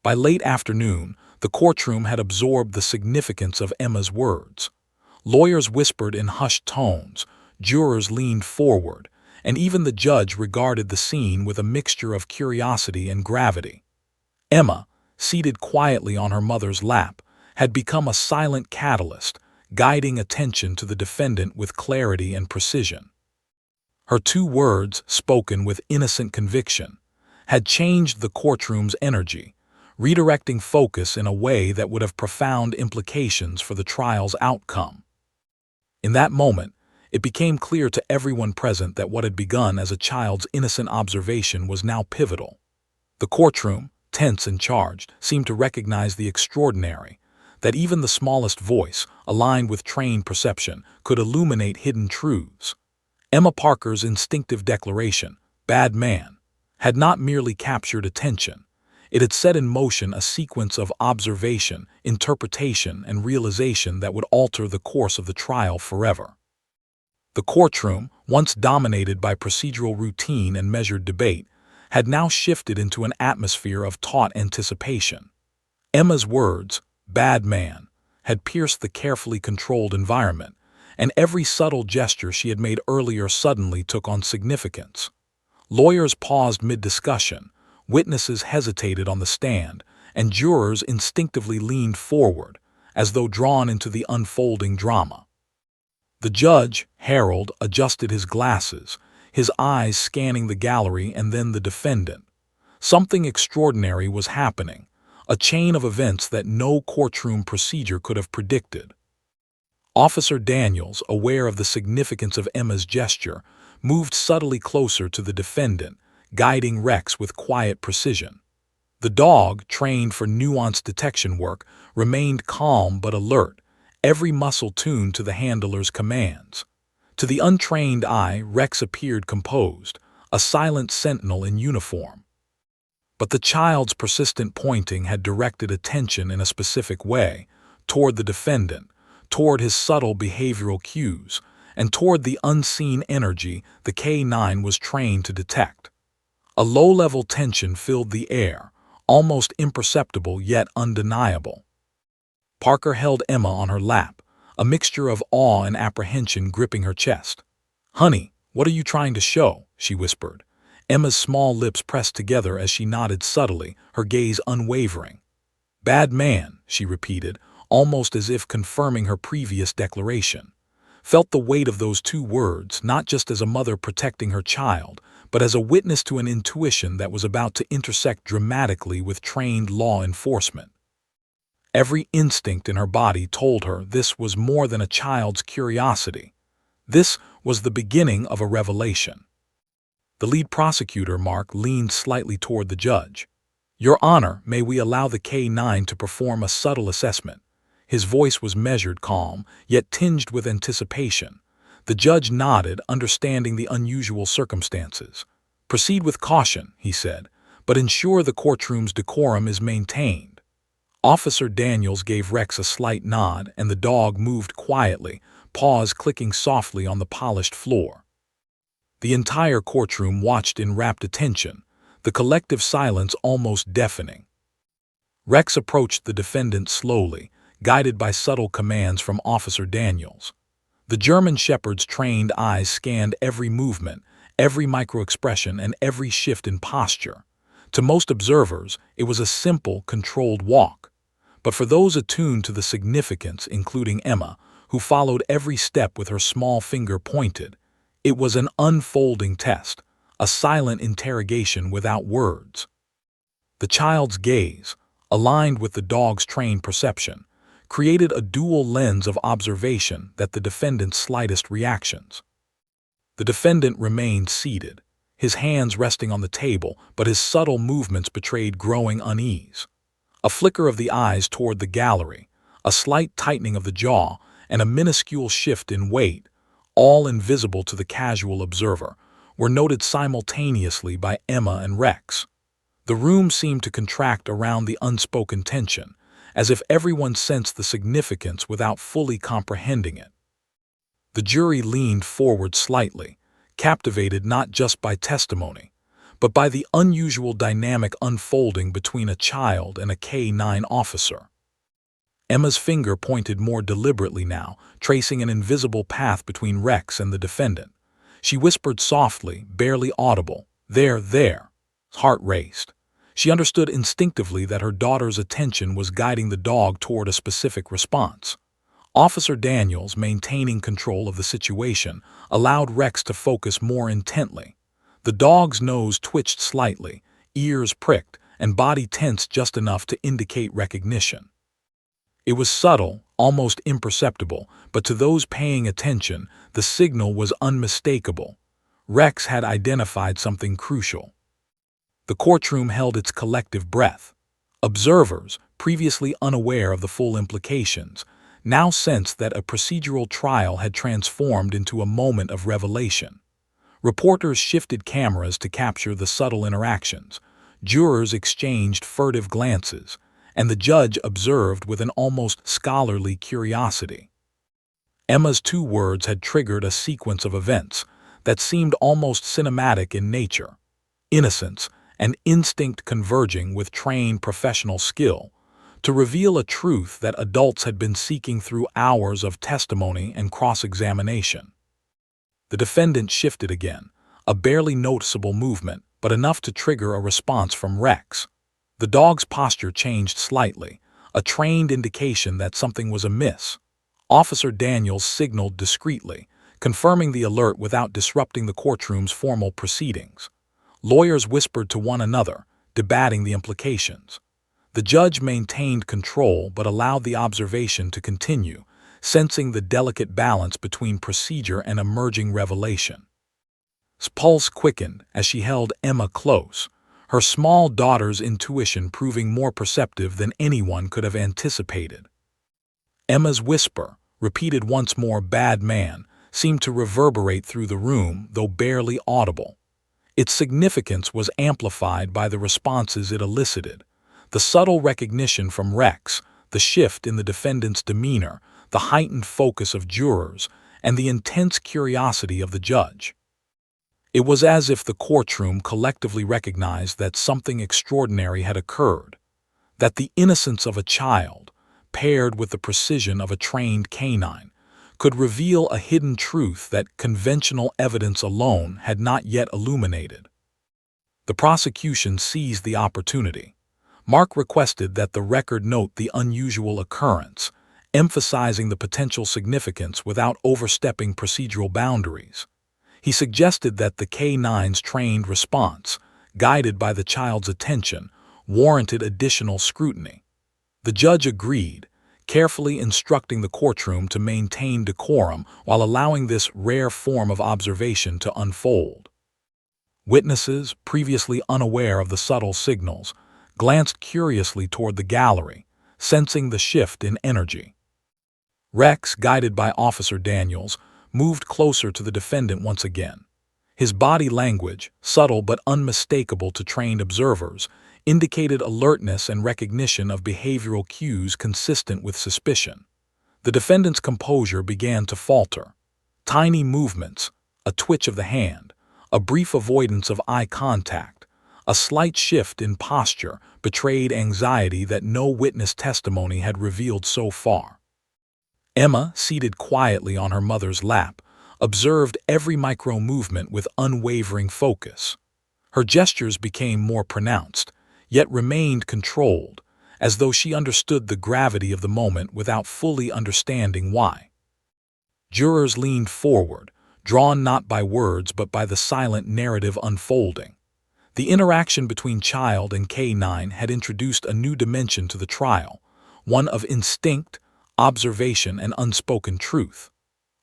Speaker 1: By late afternoon, the courtroom had absorbed the significance of Emma's words. Lawyers whispered in hushed tones, jurors leaned forward, and even the judge regarded the scene with a mixture of curiosity and gravity. Emma, seated quietly on her mother's lap, had become a silent catalyst, guiding attention to the defendant with clarity and precision. Her 2 words, spoken with innocent conviction, had changed the courtroom's energy, redirecting focus in a way that would have profound implications for the trial's outcome. In that moment, it became clear to everyone present that what had begun as a child's innocent observation was now pivotal. The courtroom, tense and charged, seemed to recognize the extraordinary, that even the smallest voice, aligned with trained perception, could illuminate hidden truths. Emma Parker's instinctive declaration, "bad man," had not merely captured attention. It had set in motion a sequence of observation, interpretation, and realization that would alter the course of the trial forever. The courtroom, once dominated by procedural routine and measured debate, had now shifted into an atmosphere of taut anticipation. Emma's words, "bad man," had pierced the carefully controlled environment, and every subtle gesture she had made earlier suddenly took on significance. Lawyers paused mid-discussion, witnesses hesitated on the stand, and jurors instinctively leaned forward, as though drawn into the unfolding drama. The judge, Harold, adjusted his glasses, his eyes scanning the gallery and then the defendant. Something extraordinary was happening, a chain of events that no courtroom procedure could have predicted. Officer Daniels, aware of the significance of Emma's gesture, moved subtly closer to the defendant, guiding Rex with quiet precision. The dog, trained for nuanced detection work, remained calm but alert, every muscle tuned to the handler's commands. To the untrained eye, Rex appeared composed, a silent sentinel in uniform. But the child's persistent pointing had directed attention in a specific way, toward the defendant, toward his subtle behavioral cues, and toward the unseen energy the K-9 was trained to detect. A low-level tension filled the air, almost imperceptible yet undeniable. Parker held Emma on her lap, a mixture of awe and apprehension gripping her chest. "Honey, what are you trying to show?" she whispered. Emma's small lips pressed together as she nodded subtly, her gaze unwavering. "Bad man," she repeated, almost as if confirming her previous declaration. Felt the weight of those two words, not just as a mother protecting her child, but as a witness to an intuition that was about to intersect dramatically with trained law enforcement. Every instinct in her body told her this was more than a child's curiosity. This was the beginning of a revelation. The lead prosecutor, Mark, leaned slightly toward the judge. "Your Honor, may we allow the K-9 to perform a subtle assessment?" His voice was measured, calm, yet tinged with anticipation. The judge nodded, understanding the unusual circumstances. "Proceed with caution," he said, "but ensure the courtroom's decorum is maintained." Officer Daniels gave Rex a slight nod, and the dog moved quietly, paws clicking softly on the polished floor. The entire courtroom watched in rapt attention, the collective silence almost deafening. Rex approached the defendant slowly, guided by subtle commands from Officer Daniels. The German Shepherd's trained eyes scanned every movement, every microexpression, and every shift in posture. To most observers, it was a simple, controlled walk. But for those attuned to the significance, including Emma, who followed every step with her small finger pointed, it was an unfolding test, a silent interrogation without words. The child's gaze, aligned with the dog's trained perception, created a dual lens of observation that the defendant's slightest reactions. The defendant remained seated, his hands resting on the table, but his subtle movements betrayed growing unease. A flicker of the eyes toward the gallery, a slight tightening of the jaw, and a minuscule shift in weight, all invisible to the casual observer, were noted simultaneously by Emma and Rex. The room seemed to contract around the unspoken tension, as if everyone sensed the significance without fully comprehending it. The jury leaned forward slightly, captivated not just by testimony, but by the unusual dynamic unfolding between a child and a K-9 officer. Emma's finger pointed more deliberately now, tracing an invisible path between Rex and the defendant. She whispered softly, barely audible, "There, there." Heart raced. She understood instinctively that her daughter's attention was guiding the dog toward a specific response. Officer Daniels, maintaining control of the situation, allowed Rex to focus more intently. The dog's nose twitched slightly, ears pricked, and body tensed just enough to indicate recognition. It was subtle, almost imperceptible, but to those paying attention, the signal was unmistakable. Rex had identified something crucial. The courtroom held its collective breath. Observers, previously unaware of the full implications, now sensed that a procedural trial had transformed into a moment of revelation. Reporters shifted cameras to capture the subtle interactions. Jurors exchanged furtive glances, and the judge observed with an almost scholarly curiosity. Emma's two words had triggered a sequence of events that seemed almost cinematic in nature. Innocence and instinct converging with trained professional skill to reveal a truth that adults had been seeking through hours of testimony and cross-examination. The defendant shifted again, a barely noticeable movement, but enough to trigger a response from Rex. The dog's posture changed slightly, a trained indication that something was amiss. Officer Daniels signaled discreetly, confirming the alert without disrupting the courtroom's formal proceedings. Lawyers whispered to one another, debating the implications. The judge maintained control but allowed the observation to continue, sensing the delicate balance between procedure and emerging revelation. His pulse quickened as she held Emma close, her small daughter's intuition proving more perceptive than anyone could have anticipated. Emma's whisper, repeated once more "bad man," seemed to reverberate through the room, though barely audible. Its significance was amplified by the responses it elicited. The subtle recognition from Rex, the shift in the defendant's demeanor, the heightened focus of jurors, and the intense curiosity of the judge. It was as if the courtroom collectively recognized that something extraordinary had occurred, that the innocence of a child, paired with the precision of a trained canine, could reveal a hidden truth that conventional evidence alone had not yet illuminated. The prosecution seized the opportunity. Mark requested that the record note the unusual occurrence, emphasizing the potential significance without overstepping procedural boundaries. He suggested that the K-9's trained response, guided by the child's attention, warranted additional scrutiny. The judge agreed, carefully instructing the courtroom to maintain decorum while allowing this rare form of observation to unfold. Witnesses, previously unaware of the subtle signals, glanced curiously toward the gallery, sensing the shift in energy. Rex, guided by Officer Daniels, moved closer to the defendant once again. His body language, subtle but unmistakable to trained observers, indicated alertness and recognition of behavioral cues consistent with suspicion. The defendant's composure began to falter. Tiny movements, a twitch of the hand, a brief avoidance of eye contact, a slight shift in posture betrayed anxiety that no witness testimony had revealed so far. Emma, seated quietly on her mother's lap, observed every micro-movement with unwavering focus. Her gestures became more pronounced, yet remained controlled, as though she understood the gravity of the moment without fully understanding why. Jurors leaned forward, drawn not by words but by the silent narrative unfolding. The interaction between child and K-9 had introduced a new dimension to the trial, one of instinct, observation, and unspoken truth.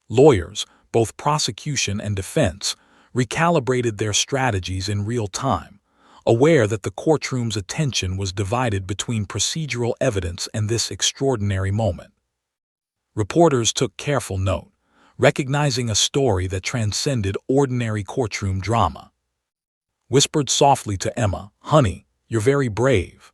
Speaker 1: Lawyers, both prosecution and defense, recalibrated their strategies in real time, aware that the courtroom's attention was divided between procedural evidence and this extraordinary moment. Reporters took careful note, recognizing a story that transcended ordinary courtroom drama. Whispered softly to Emma, "Honey, you're very brave."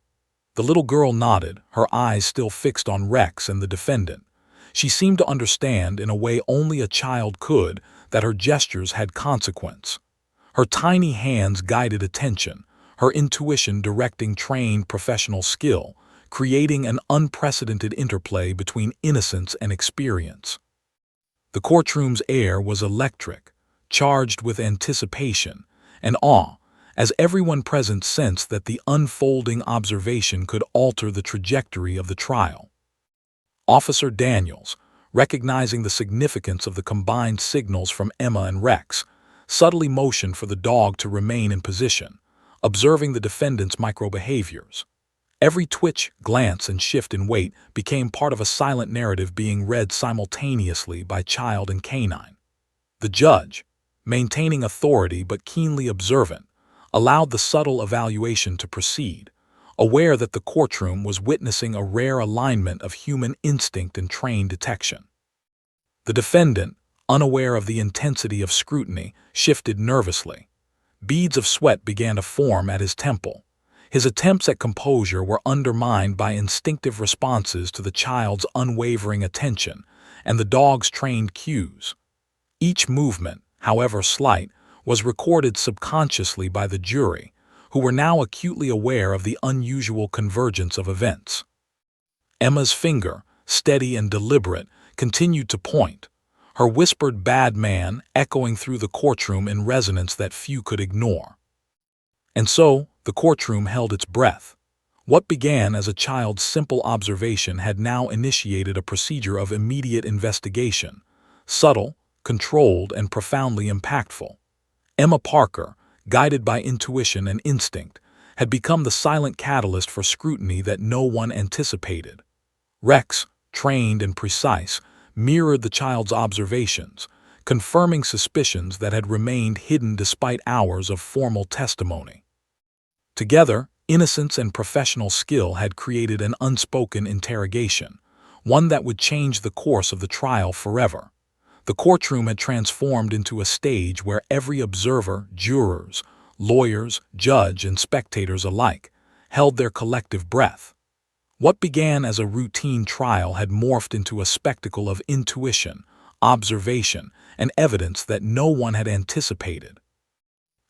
Speaker 1: The little girl nodded, her eyes still fixed on Rex and the defendant. She seemed to understand, in a way only a child could, that her gestures had consequence. Her tiny hands guided attention, her intuition directing trained professional skill, creating an unprecedented interplay between innocence and experience. The courtroom's air was electric, charged with anticipation and awe, as everyone present sensed that the unfolding observation could alter the trajectory of the trial. Officer Daniels, recognizing the significance of the combined signals from Emma and Rex, subtly motioned for the dog to remain in position, observing the defendant's micro-behaviors. Every twitch, glance, and shift in weight became part of a silent narrative being read simultaneously by child and canine. The judge, maintaining authority but keenly observant, allowed the subtle evaluation to proceed, aware that the courtroom was witnessing a rare alignment of human instinct and trained detection. The defendant, unaware of the intensity of scrutiny, shifted nervously. Beads of sweat began to form at his temple. His attempts at composure were undermined by instinctive responses to the child's unwavering attention and the dog's trained cues. Each movement, however slight, was recorded subconsciously by the jury, who were now acutely aware of the unusual convergence of events. Emma's finger, steady and deliberate, continued to point, her whispered "bad man" echoing through the courtroom in resonance that few could ignore. And so, the courtroom held its breath, What began as a child's simple observation had now initiated a procedure of immediate investigation, subtle, controlled, and profoundly impactful. Emma Parker, guided by intuition and instinct, had become the silent catalyst for scrutiny that no one anticipated. Rex, trained and precise, mirrored the child's observations, confirming suspicions that had remained hidden despite hours of formal testimony. Together, innocence and professional skill had created an unspoken interrogation, one that would change the course of the trial forever. The courtroom had transformed into a stage where every observer, jurors, lawyers, judge, and spectators alike, held their collective breath. What began as a routine trial had morphed into a spectacle of intuition, observation, and evidence that no one had anticipated.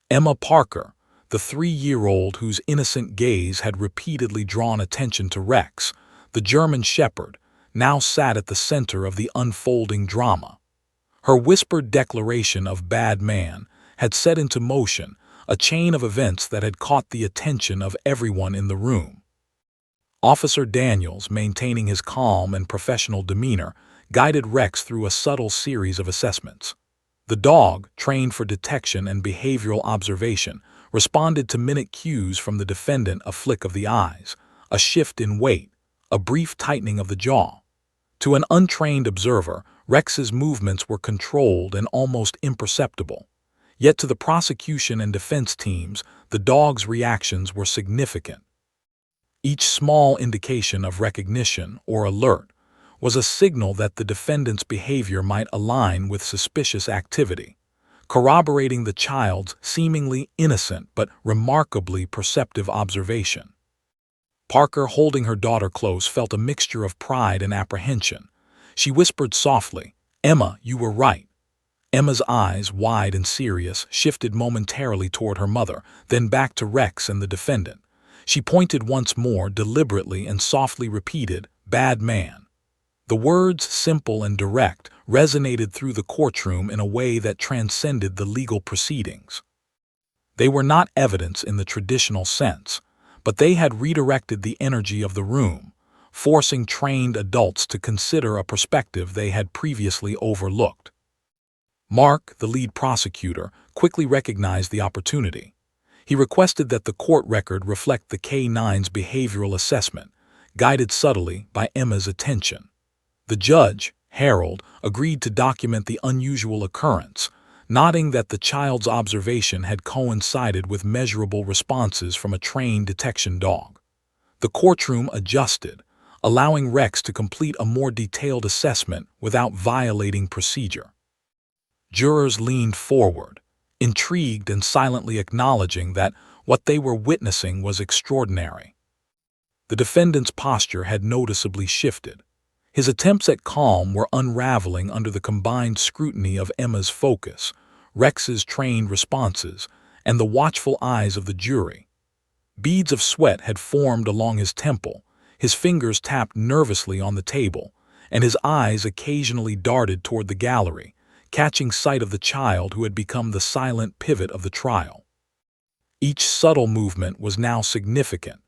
Speaker 1: Emma Parker, the 3-year-old whose innocent gaze had repeatedly drawn attention to Rex, the German Shepherd, now sat at the center of the unfolding drama. Her whispered declaration of bad man had set into motion a chain of events that had caught the attention of everyone in the room. Officer Daniels, maintaining his calm and professional demeanor, guided Rex through a subtle series of assessments. The dog, trained for detection and behavioral observation, responded to minute cues from the defendant: a flick of the eyes, a shift in weight, a brief tightening of the jaw. To an untrained observer, Rex's movements were controlled and almost imperceptible. Yet to the prosecution and defense teams, the dog's reactions were significant. Each small indication of recognition or alert was a signal that the defendant's behavior might align with suspicious activity, corroborating the child's seemingly innocent but remarkably perceptive observation. Parker, holding her daughter close, felt a mixture of pride and apprehension. She whispered softly, "Emma, you were right." Emma's eyes, wide and serious, shifted momentarily toward her mother, then back to Rex and the defendant. She pointed once more, deliberately, and softly repeated, "Bad man." The words, simple and direct, resonated through the courtroom in a way that transcended the legal proceedings. They were not evidence in the traditional sense, but they had redirected the energy of the room, forcing trained adults to consider a perspective they had previously overlooked. Mark, the lead prosecutor, quickly recognized the opportunity. He requested that the court record reflect the K-9's behavioral assessment, guided subtly by Emma's attention. The judge, Harold, agreed to document the unusual occurrence, noting that the child's observation had coincided with measurable responses from a trained detection dog. The courtroom adjusted, allowing Rex to complete a more detailed assessment without violating procedure. Jurors leaned forward, intrigued and silently acknowledging that what they were witnessing was extraordinary. The defendant's posture had noticeably shifted. His attempts at calm were unraveling under the combined scrutiny of Emma's focus, Rex's trained responses, and the watchful eyes of the jury. Beads of sweat had formed along his temple, his fingers tapped nervously on the table, and his eyes occasionally darted toward the gallery, catching sight of the child who had become the silent pivot of the trial. Each subtle movement was now significant.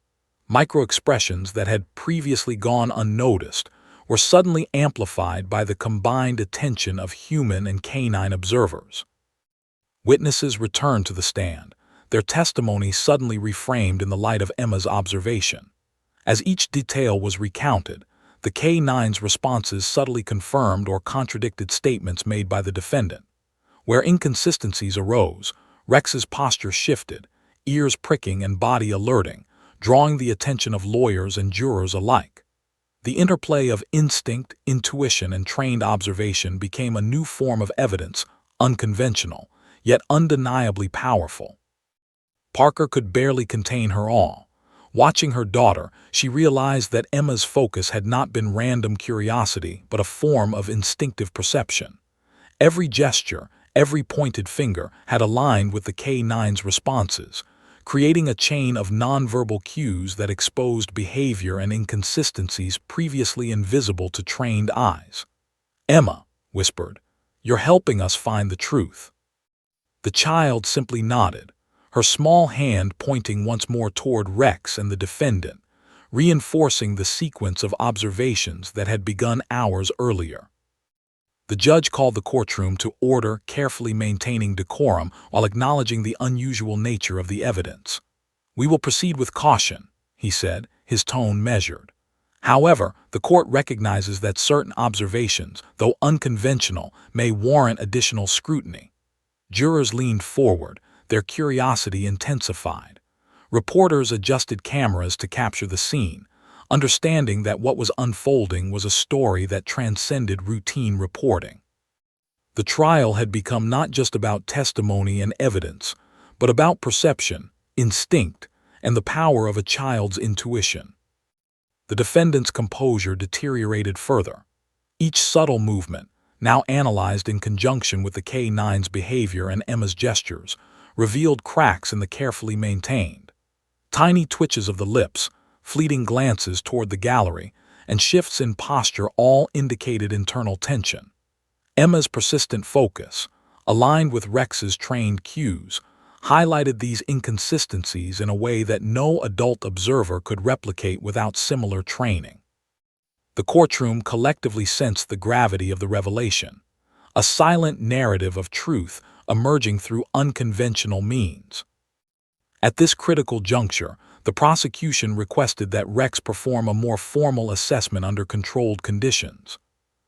Speaker 1: Micro-expressions that had previously gone unnoticed were suddenly amplified by the combined attention of human and canine observers. Witnesses returned to the stand, their testimony suddenly reframed in the light of Emma's observation. As each detail was recounted, the K-9's responses subtly confirmed or contradicted statements made by the defendant. Where inconsistencies arose, Rex's posture shifted, ears pricking and body alerting, drawing the attention of lawyers and jurors alike. The interplay of instinct, intuition, and trained observation became a new form of evidence, unconventional, yet undeniably powerful. Parker could barely contain her awe. Watching her daughter, she realized that Emma's focus had not been random curiosity, but a form of instinctive perception. Every gesture, every pointed finger had aligned with the K-9's responses, creating a chain of nonverbal cues that exposed behavior and inconsistencies previously invisible to trained eyes. "Emma," whispered, "you're helping us find the truth." The child simply nodded, her small hand pointing once more toward Rex and the defendant, reinforcing the sequence of observations that had begun hours earlier. The judge called the courtroom to order, carefully maintaining decorum while acknowledging the unusual nature of the evidence. "We will proceed with caution," he said, his tone measured. "However, the court recognizes that certain observations, though unconventional, may warrant additional scrutiny." Jurors leaned forward, their curiosity intensified. Reporters adjusted cameras to capture the scene, understanding that what was unfolding was a story that transcended routine reporting. The trial had become not just about testimony and evidence, but about perception, instinct, and the power of a child's intuition. The defendant's composure deteriorated further. Each subtle movement, now analyzed in conjunction with the K-9's behavior and Emma's gestures, revealed cracks in the carefully maintained. Tiny twitches of the lips, fleeting glances toward the gallery, and shifts in posture all indicated internal tension. Emma's persistent focus, aligned with Rex's trained cues, highlighted these inconsistencies in a way that no adult observer could replicate without similar training. The courtroom collectively sensed the gravity of the revelation, a silent narrative of truth emerging through unconventional means. At this critical juncture, the prosecution requested that Rex perform a more formal assessment under controlled conditions.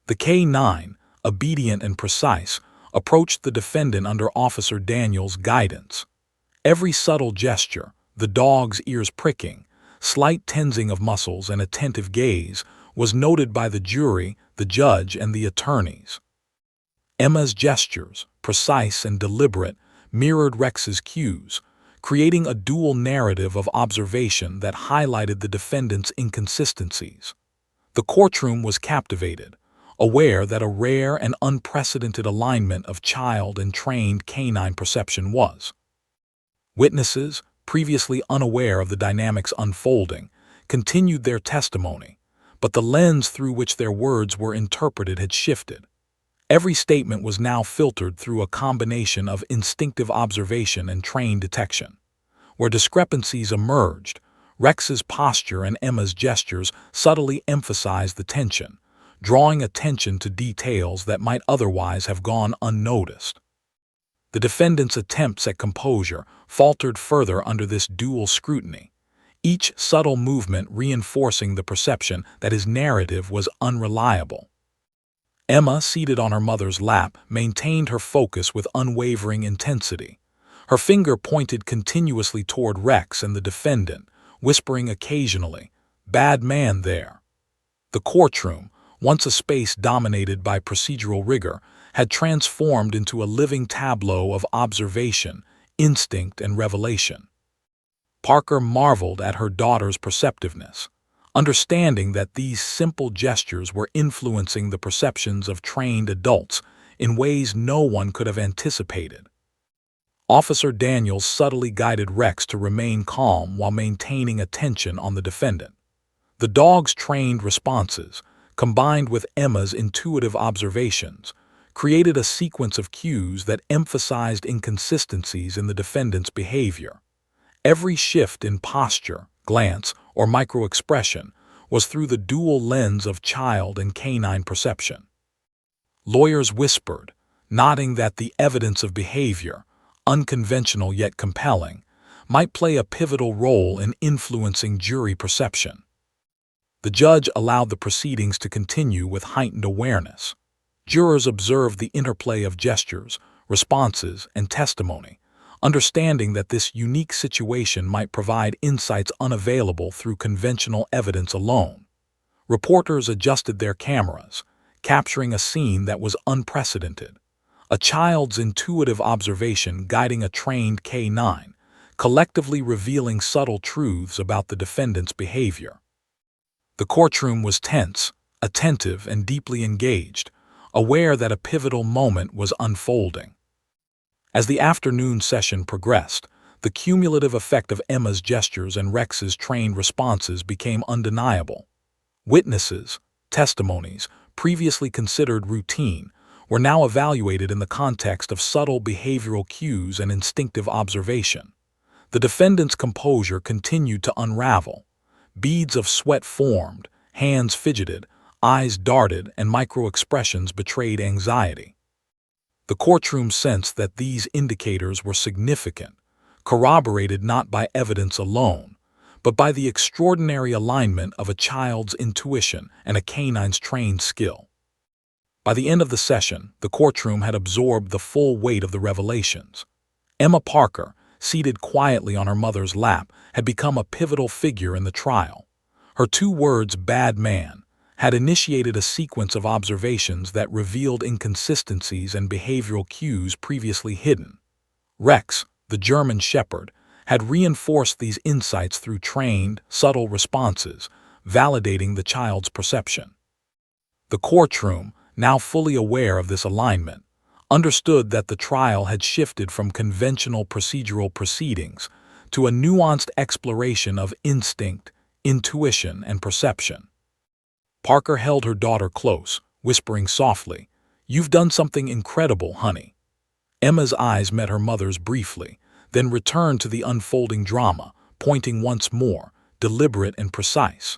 Speaker 1: The K-9, obedient and precise, approached the defendant under Officer Daniels' guidance. Every subtle gesture, the dog's ears pricking, slight tensing of muscles and attentive gaze, was noted by the jury, the judge, and the attorneys. Emma's gestures, precise and deliberate, mirrored Rex's cues, creating a dual narrative of observation that highlighted the defendant's inconsistencies. The courtroom was captivated, aware that a rare and unprecedented alignment of child and trained canine perception was. Witnesses, previously unaware of the dynamics unfolding, continued their testimony, but the lens through which their words were interpreted had shifted. Every statement was now filtered through a combination of instinctive observation and trained detection. Where discrepancies emerged, Rex's posture and Emma's gestures subtly emphasized the tension, drawing attention to details that might otherwise have gone unnoticed. The defendant's attempts at composure faltered further under this dual scrutiny, each subtle movement reinforcing the perception that his narrative was unreliable. Emma, seated on her mother's lap, maintained her focus with unwavering intensity. Her finger pointed continuously toward Rex and the defendant, whispering occasionally, "Bad man there." The courtroom, once a space dominated by procedural rigor, had transformed into a living tableau of observation, instinct, and revelation. Parker marveled at her daughter's perceptiveness, understanding that these simple gestures were influencing the perceptions of trained adults in ways no one could have anticipated. Officer Daniels subtly guided Rex to remain calm while maintaining attention on the defendant. The dog's trained responses, combined with Emma's intuitive observations, created a sequence of cues that emphasized inconsistencies in the defendant's behavior. Every shift in posture, glance, or microexpression was through the dual lens of child and canine perception. Lawyers whispered, nodding that the evidence of behavior, unconventional yet compelling, might play a pivotal role in influencing jury perception. The judge allowed the proceedings to continue with heightened awareness. Jurors observed the interplay of gestures, responses, and testimony, understanding that this unique situation might provide insights unavailable through conventional evidence alone. Reporters adjusted their cameras, capturing a scene that was unprecedented. A child's intuitive observation guiding a trained K-9, collectively revealing subtle truths about the defendant's behavior. The courtroom was tense, attentive, and deeply engaged, aware that a pivotal moment was unfolding. As the afternoon session progressed, the cumulative effect of Emma's gestures and Rex's trained responses became undeniable. Witnesses, testimonies, previously considered routine, were now evaluated in the context of subtle behavioral cues and instinctive observation. The defendant's composure continued to unravel, Beads of sweat formed, hands fidgeted, eyes darted, and micro-expressions betrayed anxiety. The courtroom sensed that these indicators were significant, corroborated not by evidence alone, but by the extraordinary alignment of a child's intuition and a canine's trained skill. By the end of the session, the courtroom had absorbed the full weight of the revelations. Emma Parker, seated quietly on her mother's lap, had become a pivotal figure in the trial. Her two words, "bad man," had initiated a sequence of observations that revealed inconsistencies and behavioral cues previously hidden. Rex, the German Shepherd, had reinforced these insights through trained, subtle responses, validating the child's perception. The courtroom, now fully aware of this alignment, understood that the trial had shifted from conventional procedural proceedings to a nuanced exploration of instinct, intuition, and perception. Parker held her daughter close, whispering softly, "You've done something incredible, honey." Emma's eyes met her mother's briefly, then returned to the unfolding drama, pointing once more, deliberate and precise.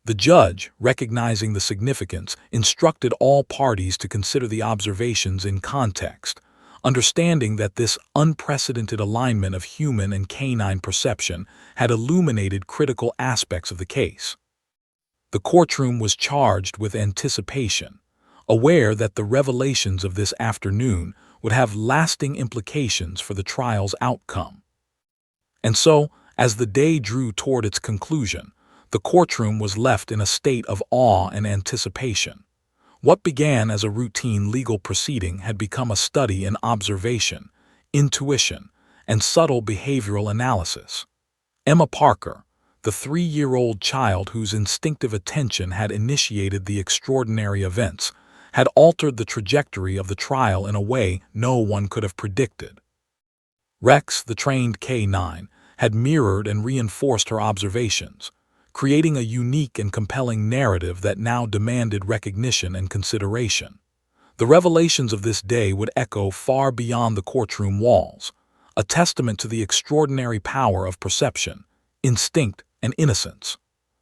Speaker 1: The judge, recognizing the significance, instructed all parties to consider the observations in context, understanding that this unprecedented alignment of human and canine perception had illuminated critical aspects of the case. The courtroom was charged with anticipation, aware that the revelations of this afternoon would have lasting implications for the trial's outcome. And so, as the day drew toward its conclusion, the courtroom was left in a state of awe and anticipation. What began as a routine legal proceeding had become a study in observation, intuition, and subtle behavioral analysis. Emma Parker, the 3-year-old child whose instinctive attention had initiated the extraordinary events, had altered the trajectory of the trial in a way no one could have predicted. Rex, the trained K9, had mirrored and reinforced her observations, creating a unique and compelling narrative that now demanded recognition and consideration. The revelations of this day would echo far beyond the courtroom walls, a testament to the extraordinary power of perception, instinct, and innocence.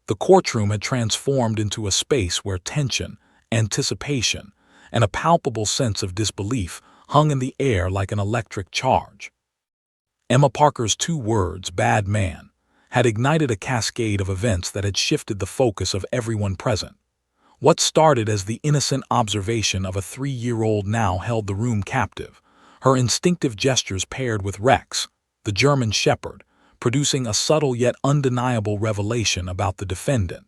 Speaker 1: The courtroom had transformed into a space where tension, anticipation, and a palpable sense of disbelief hung in the air like an electric charge. Emma Parker's two words, "bad man," had ignited a cascade of events that had shifted the focus of everyone present. What started as the innocent observation of a 3-year-old now held the room captive, her instinctive gestures paired with Rex, the German Shepherd, producing a subtle yet undeniable revelation about the defendant.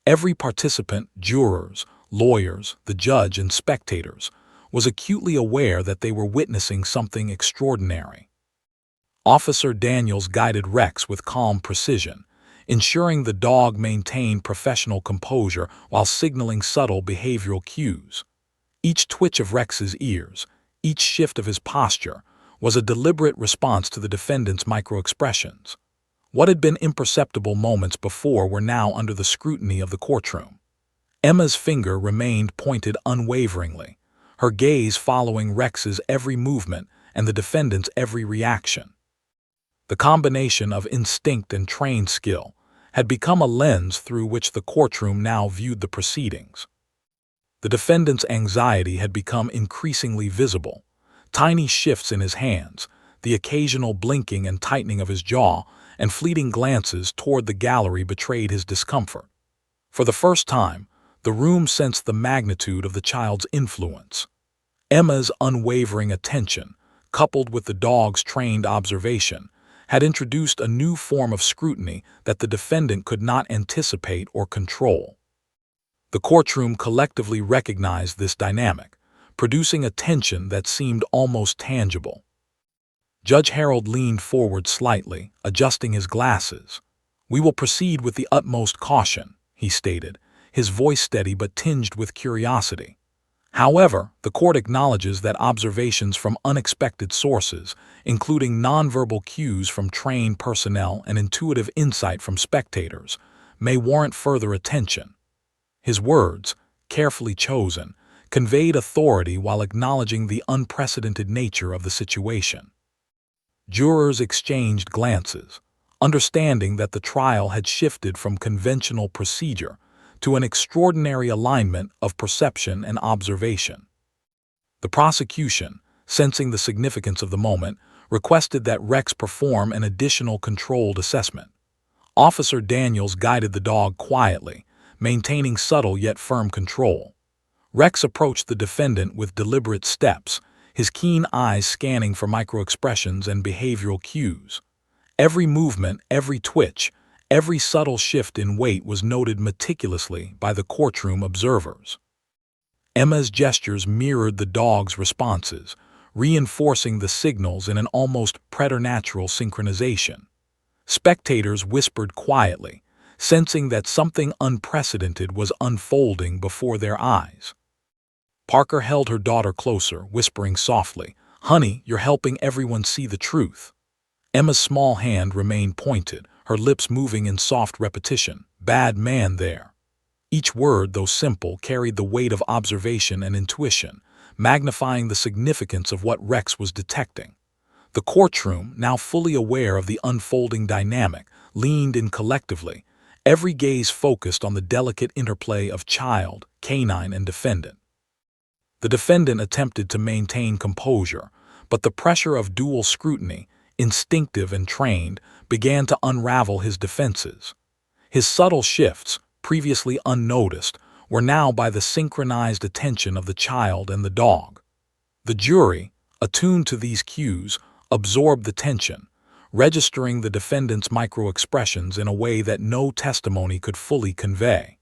Speaker 1: Every participant, jurors, lawyers, the judge, and spectators, was acutely aware that they were witnessing something extraordinary. Officer Daniels guided Rex with calm precision, ensuring the dog maintained professional composure while signaling subtle behavioral cues. Each twitch of Rex's ears, each shift of his posture, was a deliberate response to the defendant's microexpressions. What had been imperceptible moments before were now under the scrutiny of the courtroom. Emma's finger remained pointed unwaveringly, her gaze following Rex's every movement and the defendant's every reaction. The combination of instinct and trained skill had become a lens through which the courtroom now viewed the proceedings. The defendant's anxiety had become increasingly visible. Tiny shifts in his hands, the occasional blinking and tightening of his jaw, and fleeting glances toward the gallery betrayed his discomfort. For the first time, the room sensed the magnitude of the child's influence. Emma's unwavering attention, coupled with the dog's trained observation, had introduced a new form of scrutiny that the defendant could not anticipate or control. The courtroom collectively recognized this dynamic, producing a tension that seemed almost tangible. Judge Harold leaned forward slightly, adjusting his glasses. "We will proceed with the utmost caution," he stated, his voice steady but tinged with curiosity. However, the court acknowledges that observations from unexpected sources, including nonverbal cues from trained personnel and intuitive insight from spectators, may warrant further attention. His words, carefully chosen, conveyed authority while acknowledging the unprecedented nature of the situation. Jurors exchanged glances, understanding that the trial had shifted from conventional procedure to an extraordinary alignment of perception and observation. The prosecution, sensing the significance of the moment, requested that Rex perform an additional controlled assessment. Officer Daniels guided the dog quietly, maintaining subtle yet firm control. Rex approached the defendant with deliberate steps, his keen eyes scanning for microexpressions and behavioral cues. Every movement, every twitch, every subtle shift in weight was noted meticulously by the courtroom observers. Emma's gestures mirrored the dog's responses, reinforcing the signals in an almost preternatural synchronization. Spectators whispered quietly, sensing that something unprecedented was unfolding before their eyes. Parker held her daughter closer, whispering softly, "Honey, you're helping everyone see the truth." Emma's small hand remained pointed, her lips moving in soft repetition. "Bad man there." Each word, though simple, carried the weight of observation and intuition, magnifying the significance of what Rex was detecting. The courtroom, now fully aware of the unfolding dynamic, leaned in collectively, every gaze focused on the delicate interplay of child, canine, and defendant. The defendant attempted to maintain composure, but the pressure of dual scrutiny, instinctive and trained, began to unravel his defenses. His subtle shifts, previously unnoticed, were now by the synchronized attention of the child and the dog. The jury, attuned to these cues, absorbed the tension, registering the defendant's microexpressions in a way that no testimony could fully convey.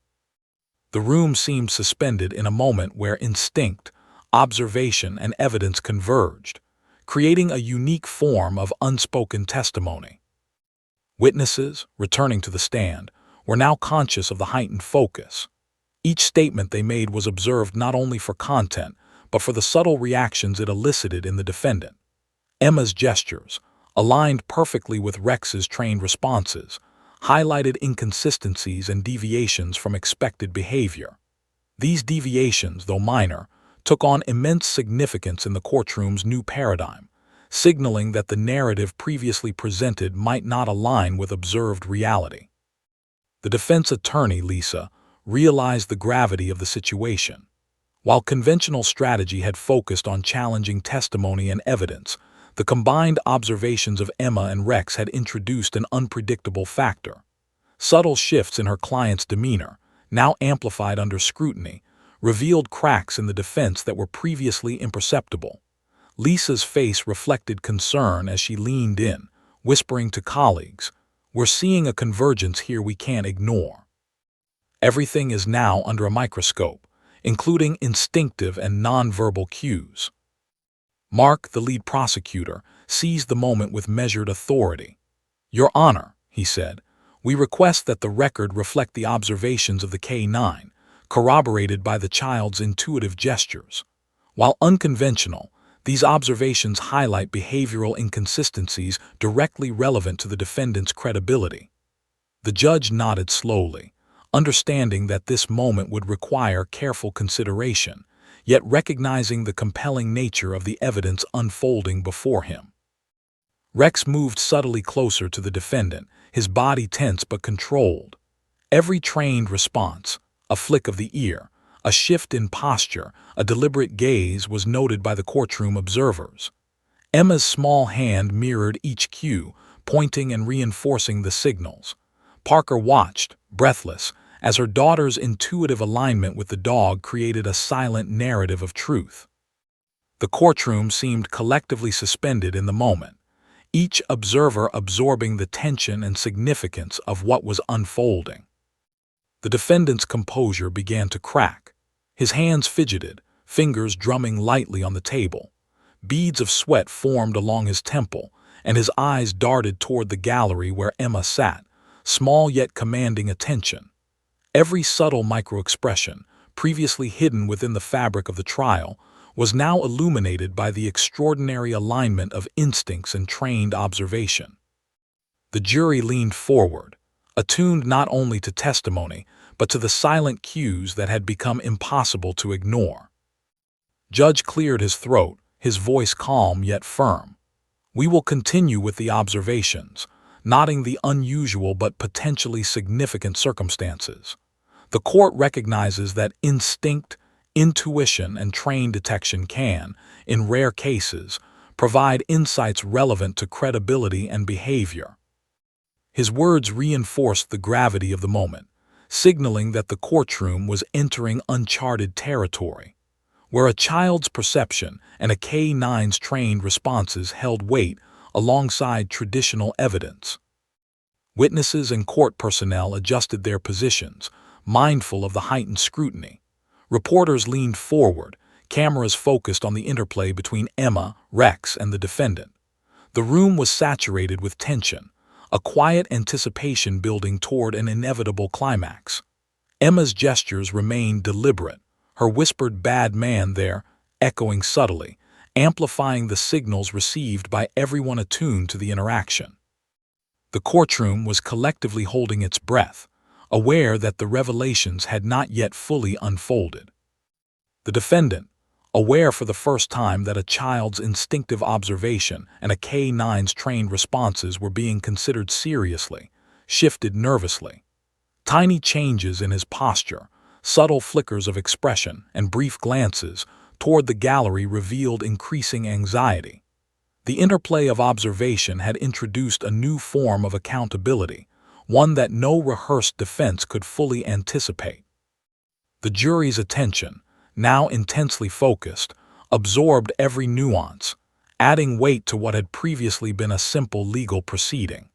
Speaker 1: The room seemed suspended in a moment where instinct, observation, and evidence converged, creating a unique form of unspoken testimony. Witnesses, returning to the stand, were now conscious of the heightened focus. Each statement they made was observed not only for content, but for the subtle reactions it elicited in the defendant. Emma's gestures, aligned perfectly with Rex's trained responses, highlighted inconsistencies and deviations from expected behavior. These deviations, though minor, took on immense significance in the courtroom's new paradigm, signaling that the narrative previously presented might not align with observed reality. The defense attorney, Lisa, realized the gravity of the situation. While conventional strategy had focused on challenging testimony and evidence, the combined observations of Emma and Rex had introduced an unpredictable factor. Subtle shifts in her client's demeanor, now amplified under scrutiny, revealed cracks in the defense that were previously imperceptible. Lisa's face reflected concern as she leaned in, whispering to colleagues, "We're seeing a convergence here we can't ignore." Everything is now under a microscope, including instinctive and nonverbal cues. Mark, the lead prosecutor, seized the moment with measured authority. "Your Honor," he said, "we request that the record reflect the observations of the K9, corroborated by the child's intuitive gestures. While unconventional, these observations highlight behavioral inconsistencies directly relevant to the defendant's credibility." The judge nodded slowly, understanding that this moment would require careful consideration, yet recognizing the compelling nature of the evidence unfolding before him. Rex moved subtly closer to the defendant, his body tense but controlled. Every trained response, a flick of the ear, a shift in posture, a deliberate gaze was noted by the courtroom observers. Emma's small hand mirrored each cue, pointing and reinforcing the signals. Parker watched, breathless, as her daughter's intuitive alignment with the dog created a silent narrative of truth. The courtroom seemed collectively suspended in the moment, each observer absorbing the tension and significance of what was unfolding. The defendant's composure began to crack. His hands fidgeted, fingers drumming lightly on the table. Beads of sweat formed along his temple, and his eyes darted toward the gallery where Emma sat, small yet commanding attention. Every subtle microexpression, previously hidden within the fabric of the trial, was now illuminated by the extraordinary alignment of instincts and trained observation. The jury leaned forward, attuned not only to testimony, but to the silent cues that had become impossible to ignore. Judge cleared his throat, his voice calm yet firm. "We will continue with the observations, noting the unusual but potentially significant circumstances. The court recognizes that instinct, intuition, and trained detection can, in rare cases, provide insights relevant to credibility and behavior. His words reinforced the gravity of the moment, signaling that the courtroom was entering uncharted territory, where a child's perception and a K-9's trained responses held weight alongside traditional evidence. Witnesses and court personnel adjusted their positions, mindful of the heightened scrutiny. Reporters leaned forward, cameras focused on the interplay between Emma, Rex, and the defendant. The room was saturated with tension, a quiet anticipation building toward an inevitable climax. Emma's gestures remained deliberate, her whispered "bad man" there echoing subtly, amplifying the signals received by everyone attuned to the interaction. The courtroom was collectively holding its breath, aware that the revelations had not yet fully unfolded. The defendant, aware for the first time that a child's instinctive observation and a K-9's trained responses were being considered seriously, shifted nervously. Tiny changes in his posture, subtle flickers of expression, and brief glances toward the gallery revealed increasing anxiety. The interplay of observation had introduced a new form of accountability, one that no rehearsed defense could fully anticipate. The jury's attention, now intensely focused, absorbed every nuance, adding weight to what had previously been a simple legal proceeding.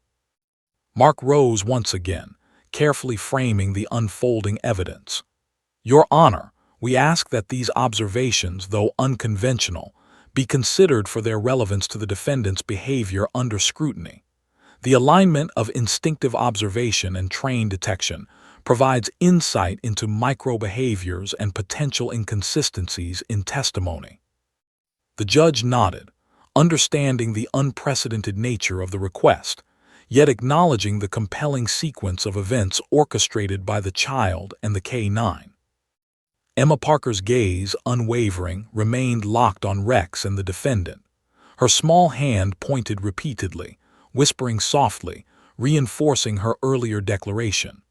Speaker 1: Mark rose once again, carefully framing the unfolding evidence. "Your Honor, we ask that these observations, though unconventional, be considered for their relevance to the defendant's behavior under scrutiny. The alignment of instinctive observation and trained detection provides insight into micro-behaviors and potential inconsistencies in testimony." The judge nodded, understanding the unprecedented nature of the request, yet acknowledging the compelling sequence of events orchestrated by the child and the K-9. Emma Parker's gaze, unwavering, remained locked on Rex and the defendant. Her small hand pointed repeatedly, whispering softly, reinforcing her earlier declaration.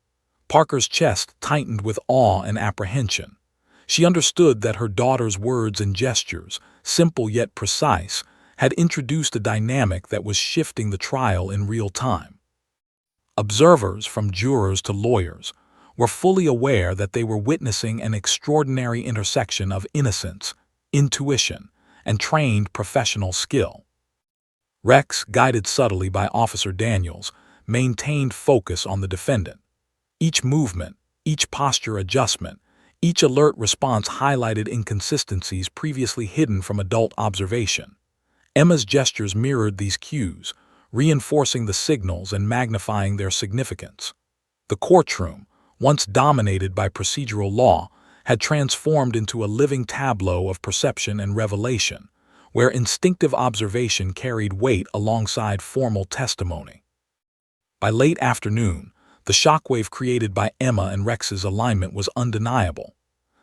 Speaker 1: Parker's chest tightened with awe and apprehension. She understood that her daughter's words and gestures, simple yet precise, had introduced a dynamic that was shifting the trial in real time. Observers, from jurors to lawyers, were fully aware that they were witnessing an extraordinary intersection of innocence, intuition, and trained professional skill. Rex, guided subtly by Officer Daniels, maintained focus on the defendant. Each movement, each posture adjustment, each alert response highlighted inconsistencies previously hidden from adult observation. Emma's gestures mirrored these cues, reinforcing the signals and magnifying their significance. The courtroom, once dominated by procedural law, had transformed into a living tableau of perception and revelation, where instinctive observation carried weight alongside formal testimony. By late afternoon, the shockwave created by Emma and Rex's alignment was undeniable.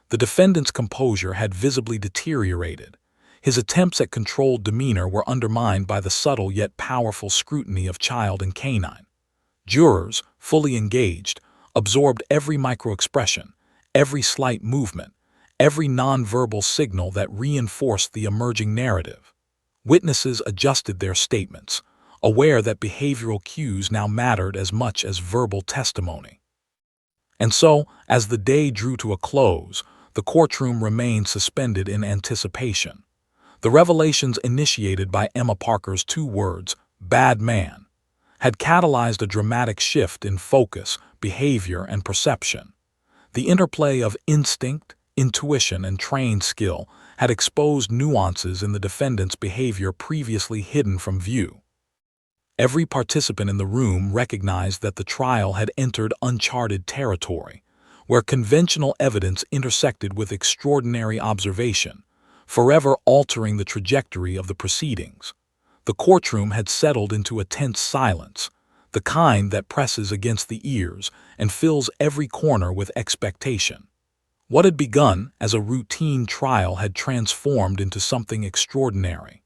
Speaker 1: The defendant's composure had visibly deteriorated. His attempts at controlled demeanor were undermined by the subtle yet powerful scrutiny of child and K-9. Jurors, fully engaged, absorbed every microexpression, every slight movement, every nonverbal signal that reinforced the emerging narrative. Witnesses adjusted their statements, aware that behavioral cues now mattered as much as verbal testimony. And so, as the day drew to a close, the courtroom remained suspended in anticipation. The revelations initiated by Emma Parker's two words, "bad man," had catalyzed a dramatic shift in focus, behavior, and perception. The interplay of instinct, intuition, and trained skill had exposed nuances in the defendant's behavior previously hidden from view. Every participant in the room recognized that the trial had entered uncharted territory, where conventional evidence intersected with extraordinary observation, forever altering the trajectory of the proceedings. The courtroom had settled into a tense silence, the kind that presses against the ears and fills every corner with expectation. What had begun as a routine trial had transformed into something extraordinary.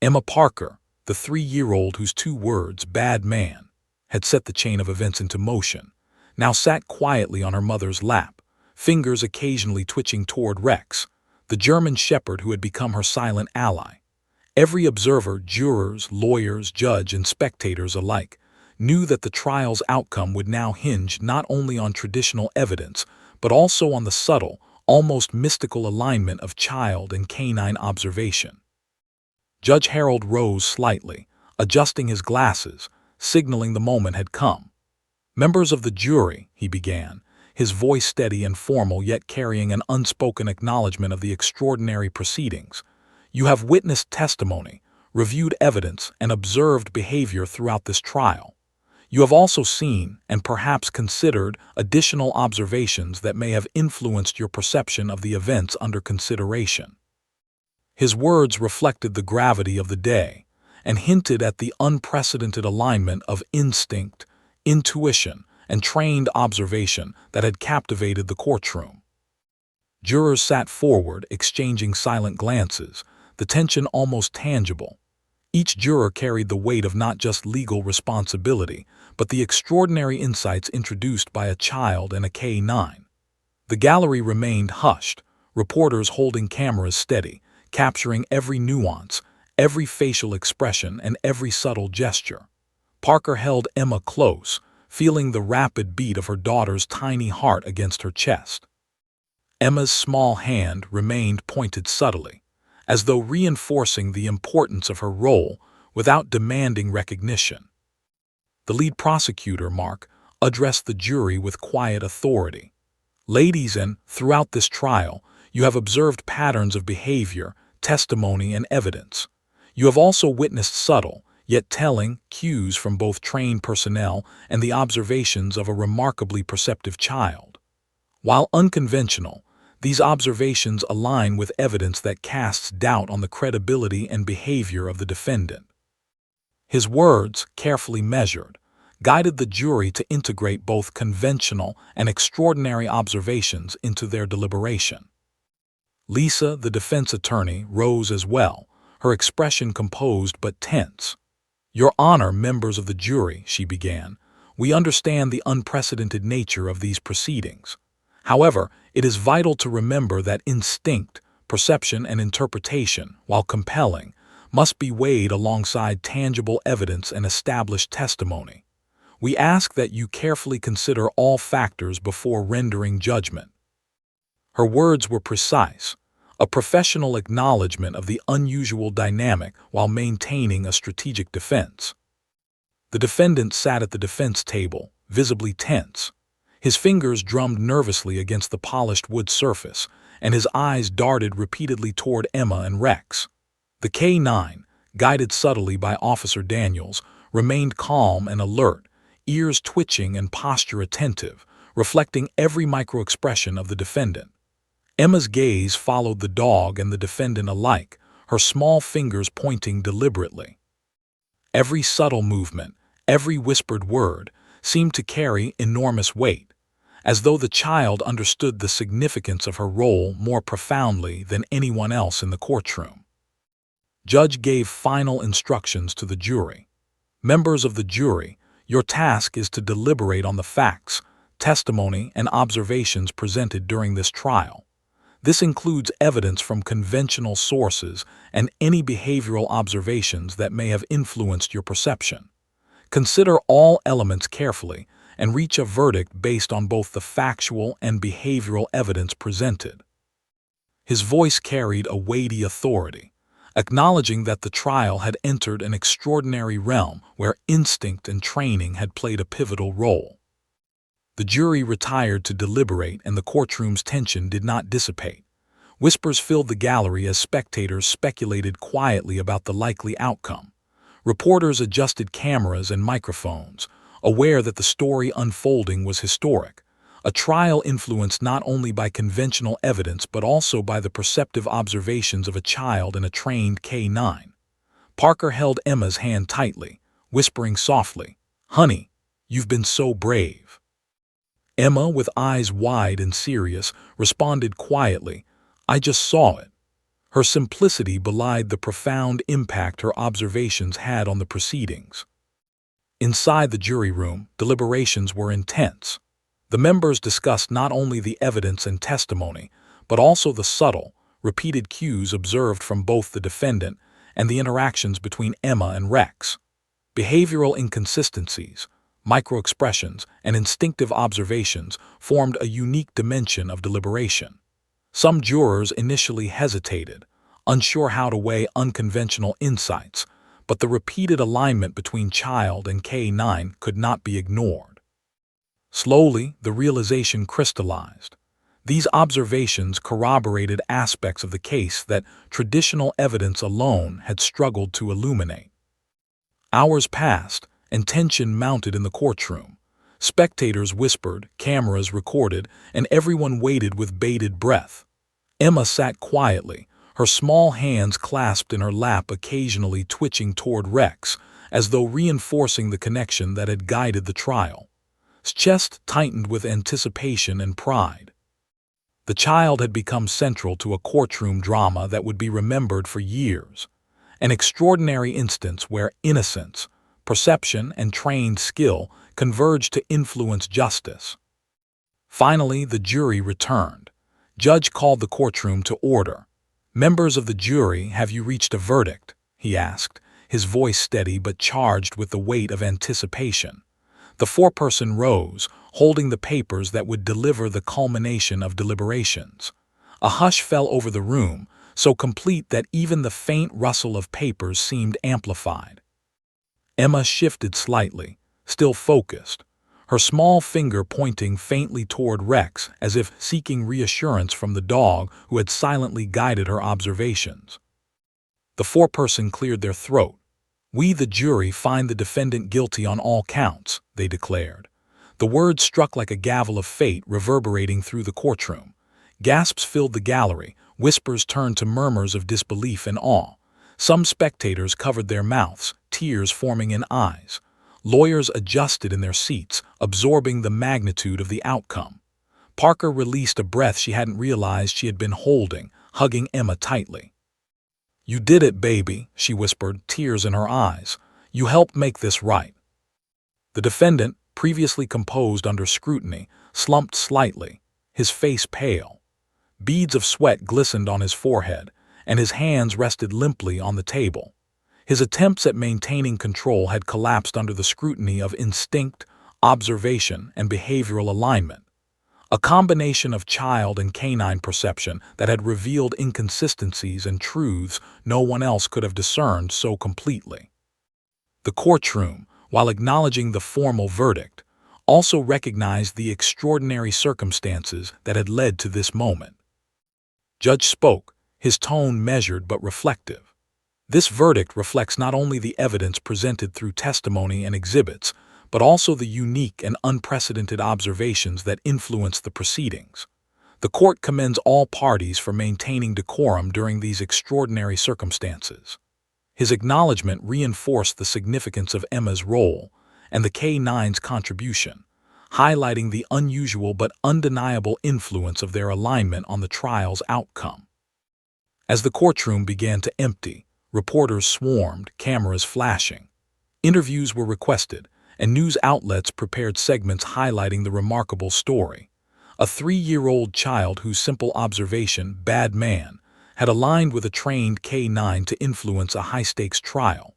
Speaker 1: Emma Parker, The 3-year-old whose 2 words, "bad man," had set the chain of events into motion, now sat quietly on her mother's lap, fingers occasionally twitching toward Rex, the German shepherd who had become her silent ally. Every observer, jurors, lawyers, judge, and spectators alike, knew that the trial's outcome would now hinge not only on traditional evidence, but also on the subtle, almost mystical alignment of child and canine observation. Judge Harold rose slightly, adjusting his glasses, signaling the moment had come. "Members of the jury," he began, his voice steady and formal yet carrying an unspoken acknowledgement of the extraordinary proceedings. "You have witnessed testimony, reviewed evidence, and observed behavior throughout this trial. You have also seen, and perhaps considered, additional observations that may have influenced your perception of the events under consideration." His words reflected the gravity of the day and hinted at the unprecedented alignment of instinct, intuition, and trained observation that had captivated the courtroom. Jurors sat forward, exchanging silent glances, the tension almost tangible. Each juror carried the weight of not just legal responsibility, but the extraordinary insights introduced by a child and a K-9. The gallery remained hushed, reporters holding cameras steady, capturing every nuance, every facial expression, and every subtle gesture. Parker held Emma close, feeling the rapid beat of her daughter's tiny heart against her chest. Emma's small hand remained pointed subtly, as though reinforcing the importance of her role without demanding recognition. The lead prosecutor, Mark, addressed the jury with quiet authority. "Ladies, and throughout this trial, you have observed patterns of behavior, testimony, and evidence. You have also witnessed subtle, yet telling, cues from both trained personnel and the observations of a remarkably perceptive child. While unconventional, these observations align with evidence that casts doubt on the credibility and behavior of the defendant." His words, carefully measured, guided the jury to integrate both conventional and extraordinary observations into their deliberation. Lisa, the defense attorney, rose as well, her expression composed but tense. "Your Honor, members of the jury," she began, "we understand the unprecedented nature of these proceedings. However, it is vital to remember that instinct, perception, and interpretation, while compelling, must be weighed alongside tangible evidence and established testimony. We ask that you carefully consider all factors before rendering judgment." Her words were precise, a professional acknowledgement of the unusual dynamic while maintaining a strategic defense. The defendant sat at the defense table, visibly tense. His fingers drummed nervously against the polished wood surface, and his eyes darted repeatedly toward Emma and Rex. The K-9, guided subtly by Officer Daniels, remained calm and alert, ears twitching and posture attentive, reflecting every micro-expression of the defendant. Emma's gaze followed the dog and the defendant alike, her small fingers pointing deliberately. Every subtle movement, every whispered word, seemed to carry enormous weight, as though the child understood the significance of her role more profoundly than anyone else in the courtroom. Judge gave final instructions to the jury. "Members of the jury, your task is to deliberate on the facts, testimony, and observations presented during this trial. This includes evidence from conventional sources and any behavioral observations that may have influenced your perception. Consider all elements carefully and reach a verdict based on both the factual and behavioral evidence presented." His voice carried a weighty authority, acknowledging that the trial had entered an extraordinary realm where instinct and training had played a pivotal role. The jury retired to deliberate, and the courtroom's tension did not dissipate. Whispers filled the gallery as spectators speculated quietly about the likely outcome. Reporters adjusted cameras and microphones, aware that the story unfolding was historic, a trial influenced not only by conventional evidence but also by the perceptive observations of a child and a trained K-9. Parker held Emma's hand tightly, whispering softly, "Honey, you've been so brave." Emma, with eyes wide and serious, responded quietly, "I just saw it." Her simplicity belied the profound impact her observations had on the proceedings. Inside the jury room, deliberations were intense. The members discussed not only the evidence and testimony, but also the subtle, repeated cues observed from both the defendant and the interactions between Emma and Rex. Behavioral inconsistencies, microexpressions, and instinctive observations formed a unique dimension of deliberation. Some jurors initially hesitated, unsure how to weigh unconventional insights, but the repeated alignment between Child and K9 could not be ignored. Slowly, the realization crystallized. These observations corroborated aspects of the case that traditional evidence alone had struggled to illuminate. Hours passed, and tension mounted in the courtroom. Spectators whispered, cameras recorded, and everyone waited with bated breath. Emma sat quietly, her small hands clasped in her lap, occasionally twitching toward Rex, as though reinforcing the connection that had guided the trial. His chest tightened with anticipation and pride. The child had become central to a courtroom drama that would be remembered for years. An extraordinary instance where innocence, perception, and trained skill converged to influence justice. Finally, the jury returned. Judge called the courtroom to order. "Members of the jury, have you reached a verdict?" he asked, his voice steady but charged with the weight of anticipation. The foreperson rose, holding the papers that would deliver the culmination of deliberations. A hush fell over the room, so complete that even the faint rustle of papers seemed amplified. Emma shifted slightly, still focused, her small finger pointing faintly toward Rex as if seeking reassurance from the dog who had silently guided her observations. The foreperson cleared their throat. "We, the jury, find the defendant guilty on all counts," they declared. The words struck like a gavel of fate reverberating through the courtroom. Gasps filled the gallery, whispers turned to murmurs of disbelief and awe. Some spectators covered their mouths, tears forming in eyes. Lawyers adjusted in their seats, absorbing the magnitude of the outcome. Parker released a breath she hadn't realized she had been holding, hugging Emma tightly. "You did it, baby," she whispered, tears in her eyes. "You helped make this right." The defendant, previously composed under scrutiny, slumped slightly, his face pale. Beads of sweat glistened on his forehead, and his hands rested limply on the table. His attempts at maintaining control had collapsed under the scrutiny of instinct, observation, and behavioral alignment. A combination of child and canine perception that had revealed inconsistencies and truths no one else could have discerned so completely. The courtroom, while acknowledging the formal verdict, also recognized the extraordinary circumstances that had led to this moment. Judge spoke, his tone measured but reflective. "This verdict reflects not only the evidence presented through testimony and exhibits, but also the unique and unprecedented observations that influenced the proceedings. The court commends all parties for maintaining decorum during these extraordinary circumstances." His acknowledgement reinforced the significance of Emma's role and the K9's contribution, highlighting the unusual but undeniable influence of their alignment on the trial's outcome. As the courtroom began to empty, reporters swarmed, cameras flashing. Interviews were requested, and news outlets prepared segments highlighting the remarkable story. A 3-year-old child whose simple observation, "bad man," had aligned with a trained K9 to influence a high-stakes trial.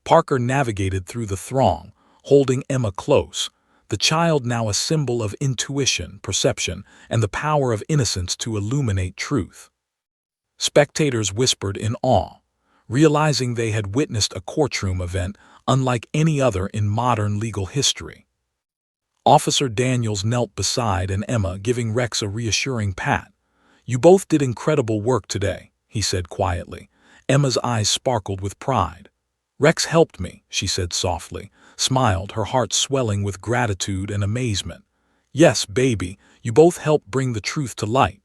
Speaker 1: Parker navigated through the throng, holding Emma close, the child now a symbol of intuition, perception, and the power of innocence to illuminate truth. Spectators whispered in awe, realizing they had witnessed a courtroom event unlike any other in modern legal history. Officer Daniels knelt beside Emma, giving Rex a reassuring pat. "You both did incredible work today," he said quietly. Emma's eyes sparkled with pride. "Rex helped me," she said softly, smiled, her heart swelling with gratitude and amazement. "Yes, baby, you both helped bring the truth to light."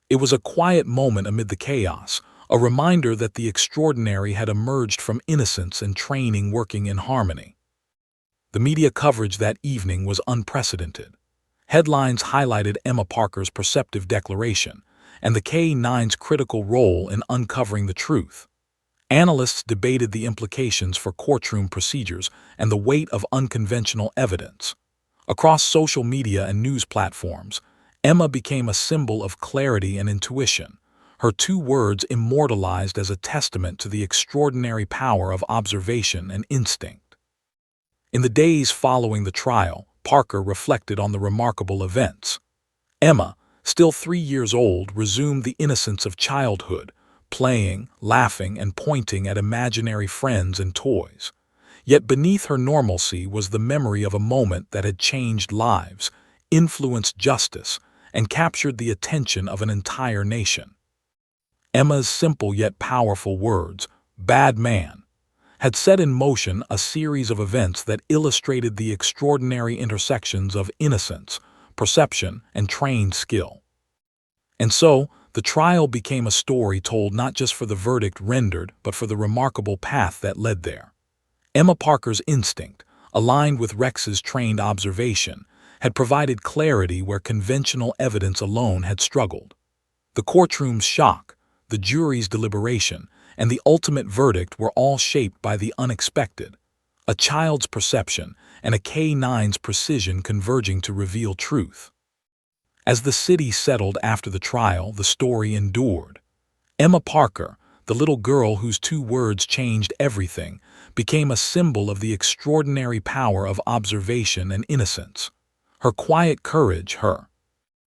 Speaker 1: It was a quiet moment amid the chaos, a reminder that the extraordinary had emerged from innocence and training working in harmony. The media coverage that evening was unprecedented. Headlines highlighted Emma Parker's perceptive declaration, and the K-9's critical role in uncovering the truth. Analysts debated the implications for courtroom procedures and the weight of unconventional evidence. Across social media and news platforms, Emma became a symbol of clarity and intuition, her 2 words immortalized as a testament to the extraordinary power of observation and instinct. In the days following the trial, Parker reflected on the remarkable events. Emma, still 3 years old, resumed the innocence of childhood, playing, laughing, and pointing at imaginary friends and toys. Yet beneath her normalcy was the memory of a moment that had changed lives, influenced justice, and captured the attention of an entire nation. Emma's simple yet powerful words, "bad man," had set in motion a series of events that illustrated the extraordinary intersections of innocence, perception, and trained skill. And so, the trial became a story told not just for the verdict rendered, but for the remarkable path that led there. Emma Parker's instinct, aligned with Rex's trained observation, had provided clarity where conventional evidence alone had struggled. The courtroom's shock, the jury's deliberation, and the ultimate verdict were all shaped by the unexpected, a child's perception and a K-9's precision converging to reveal truth. As the city settled after the trial, the story endured. Emma Parker, the little girl whose 2 words changed everything, became a symbol of the extraordinary power of observation and innocence. Her quiet courage, her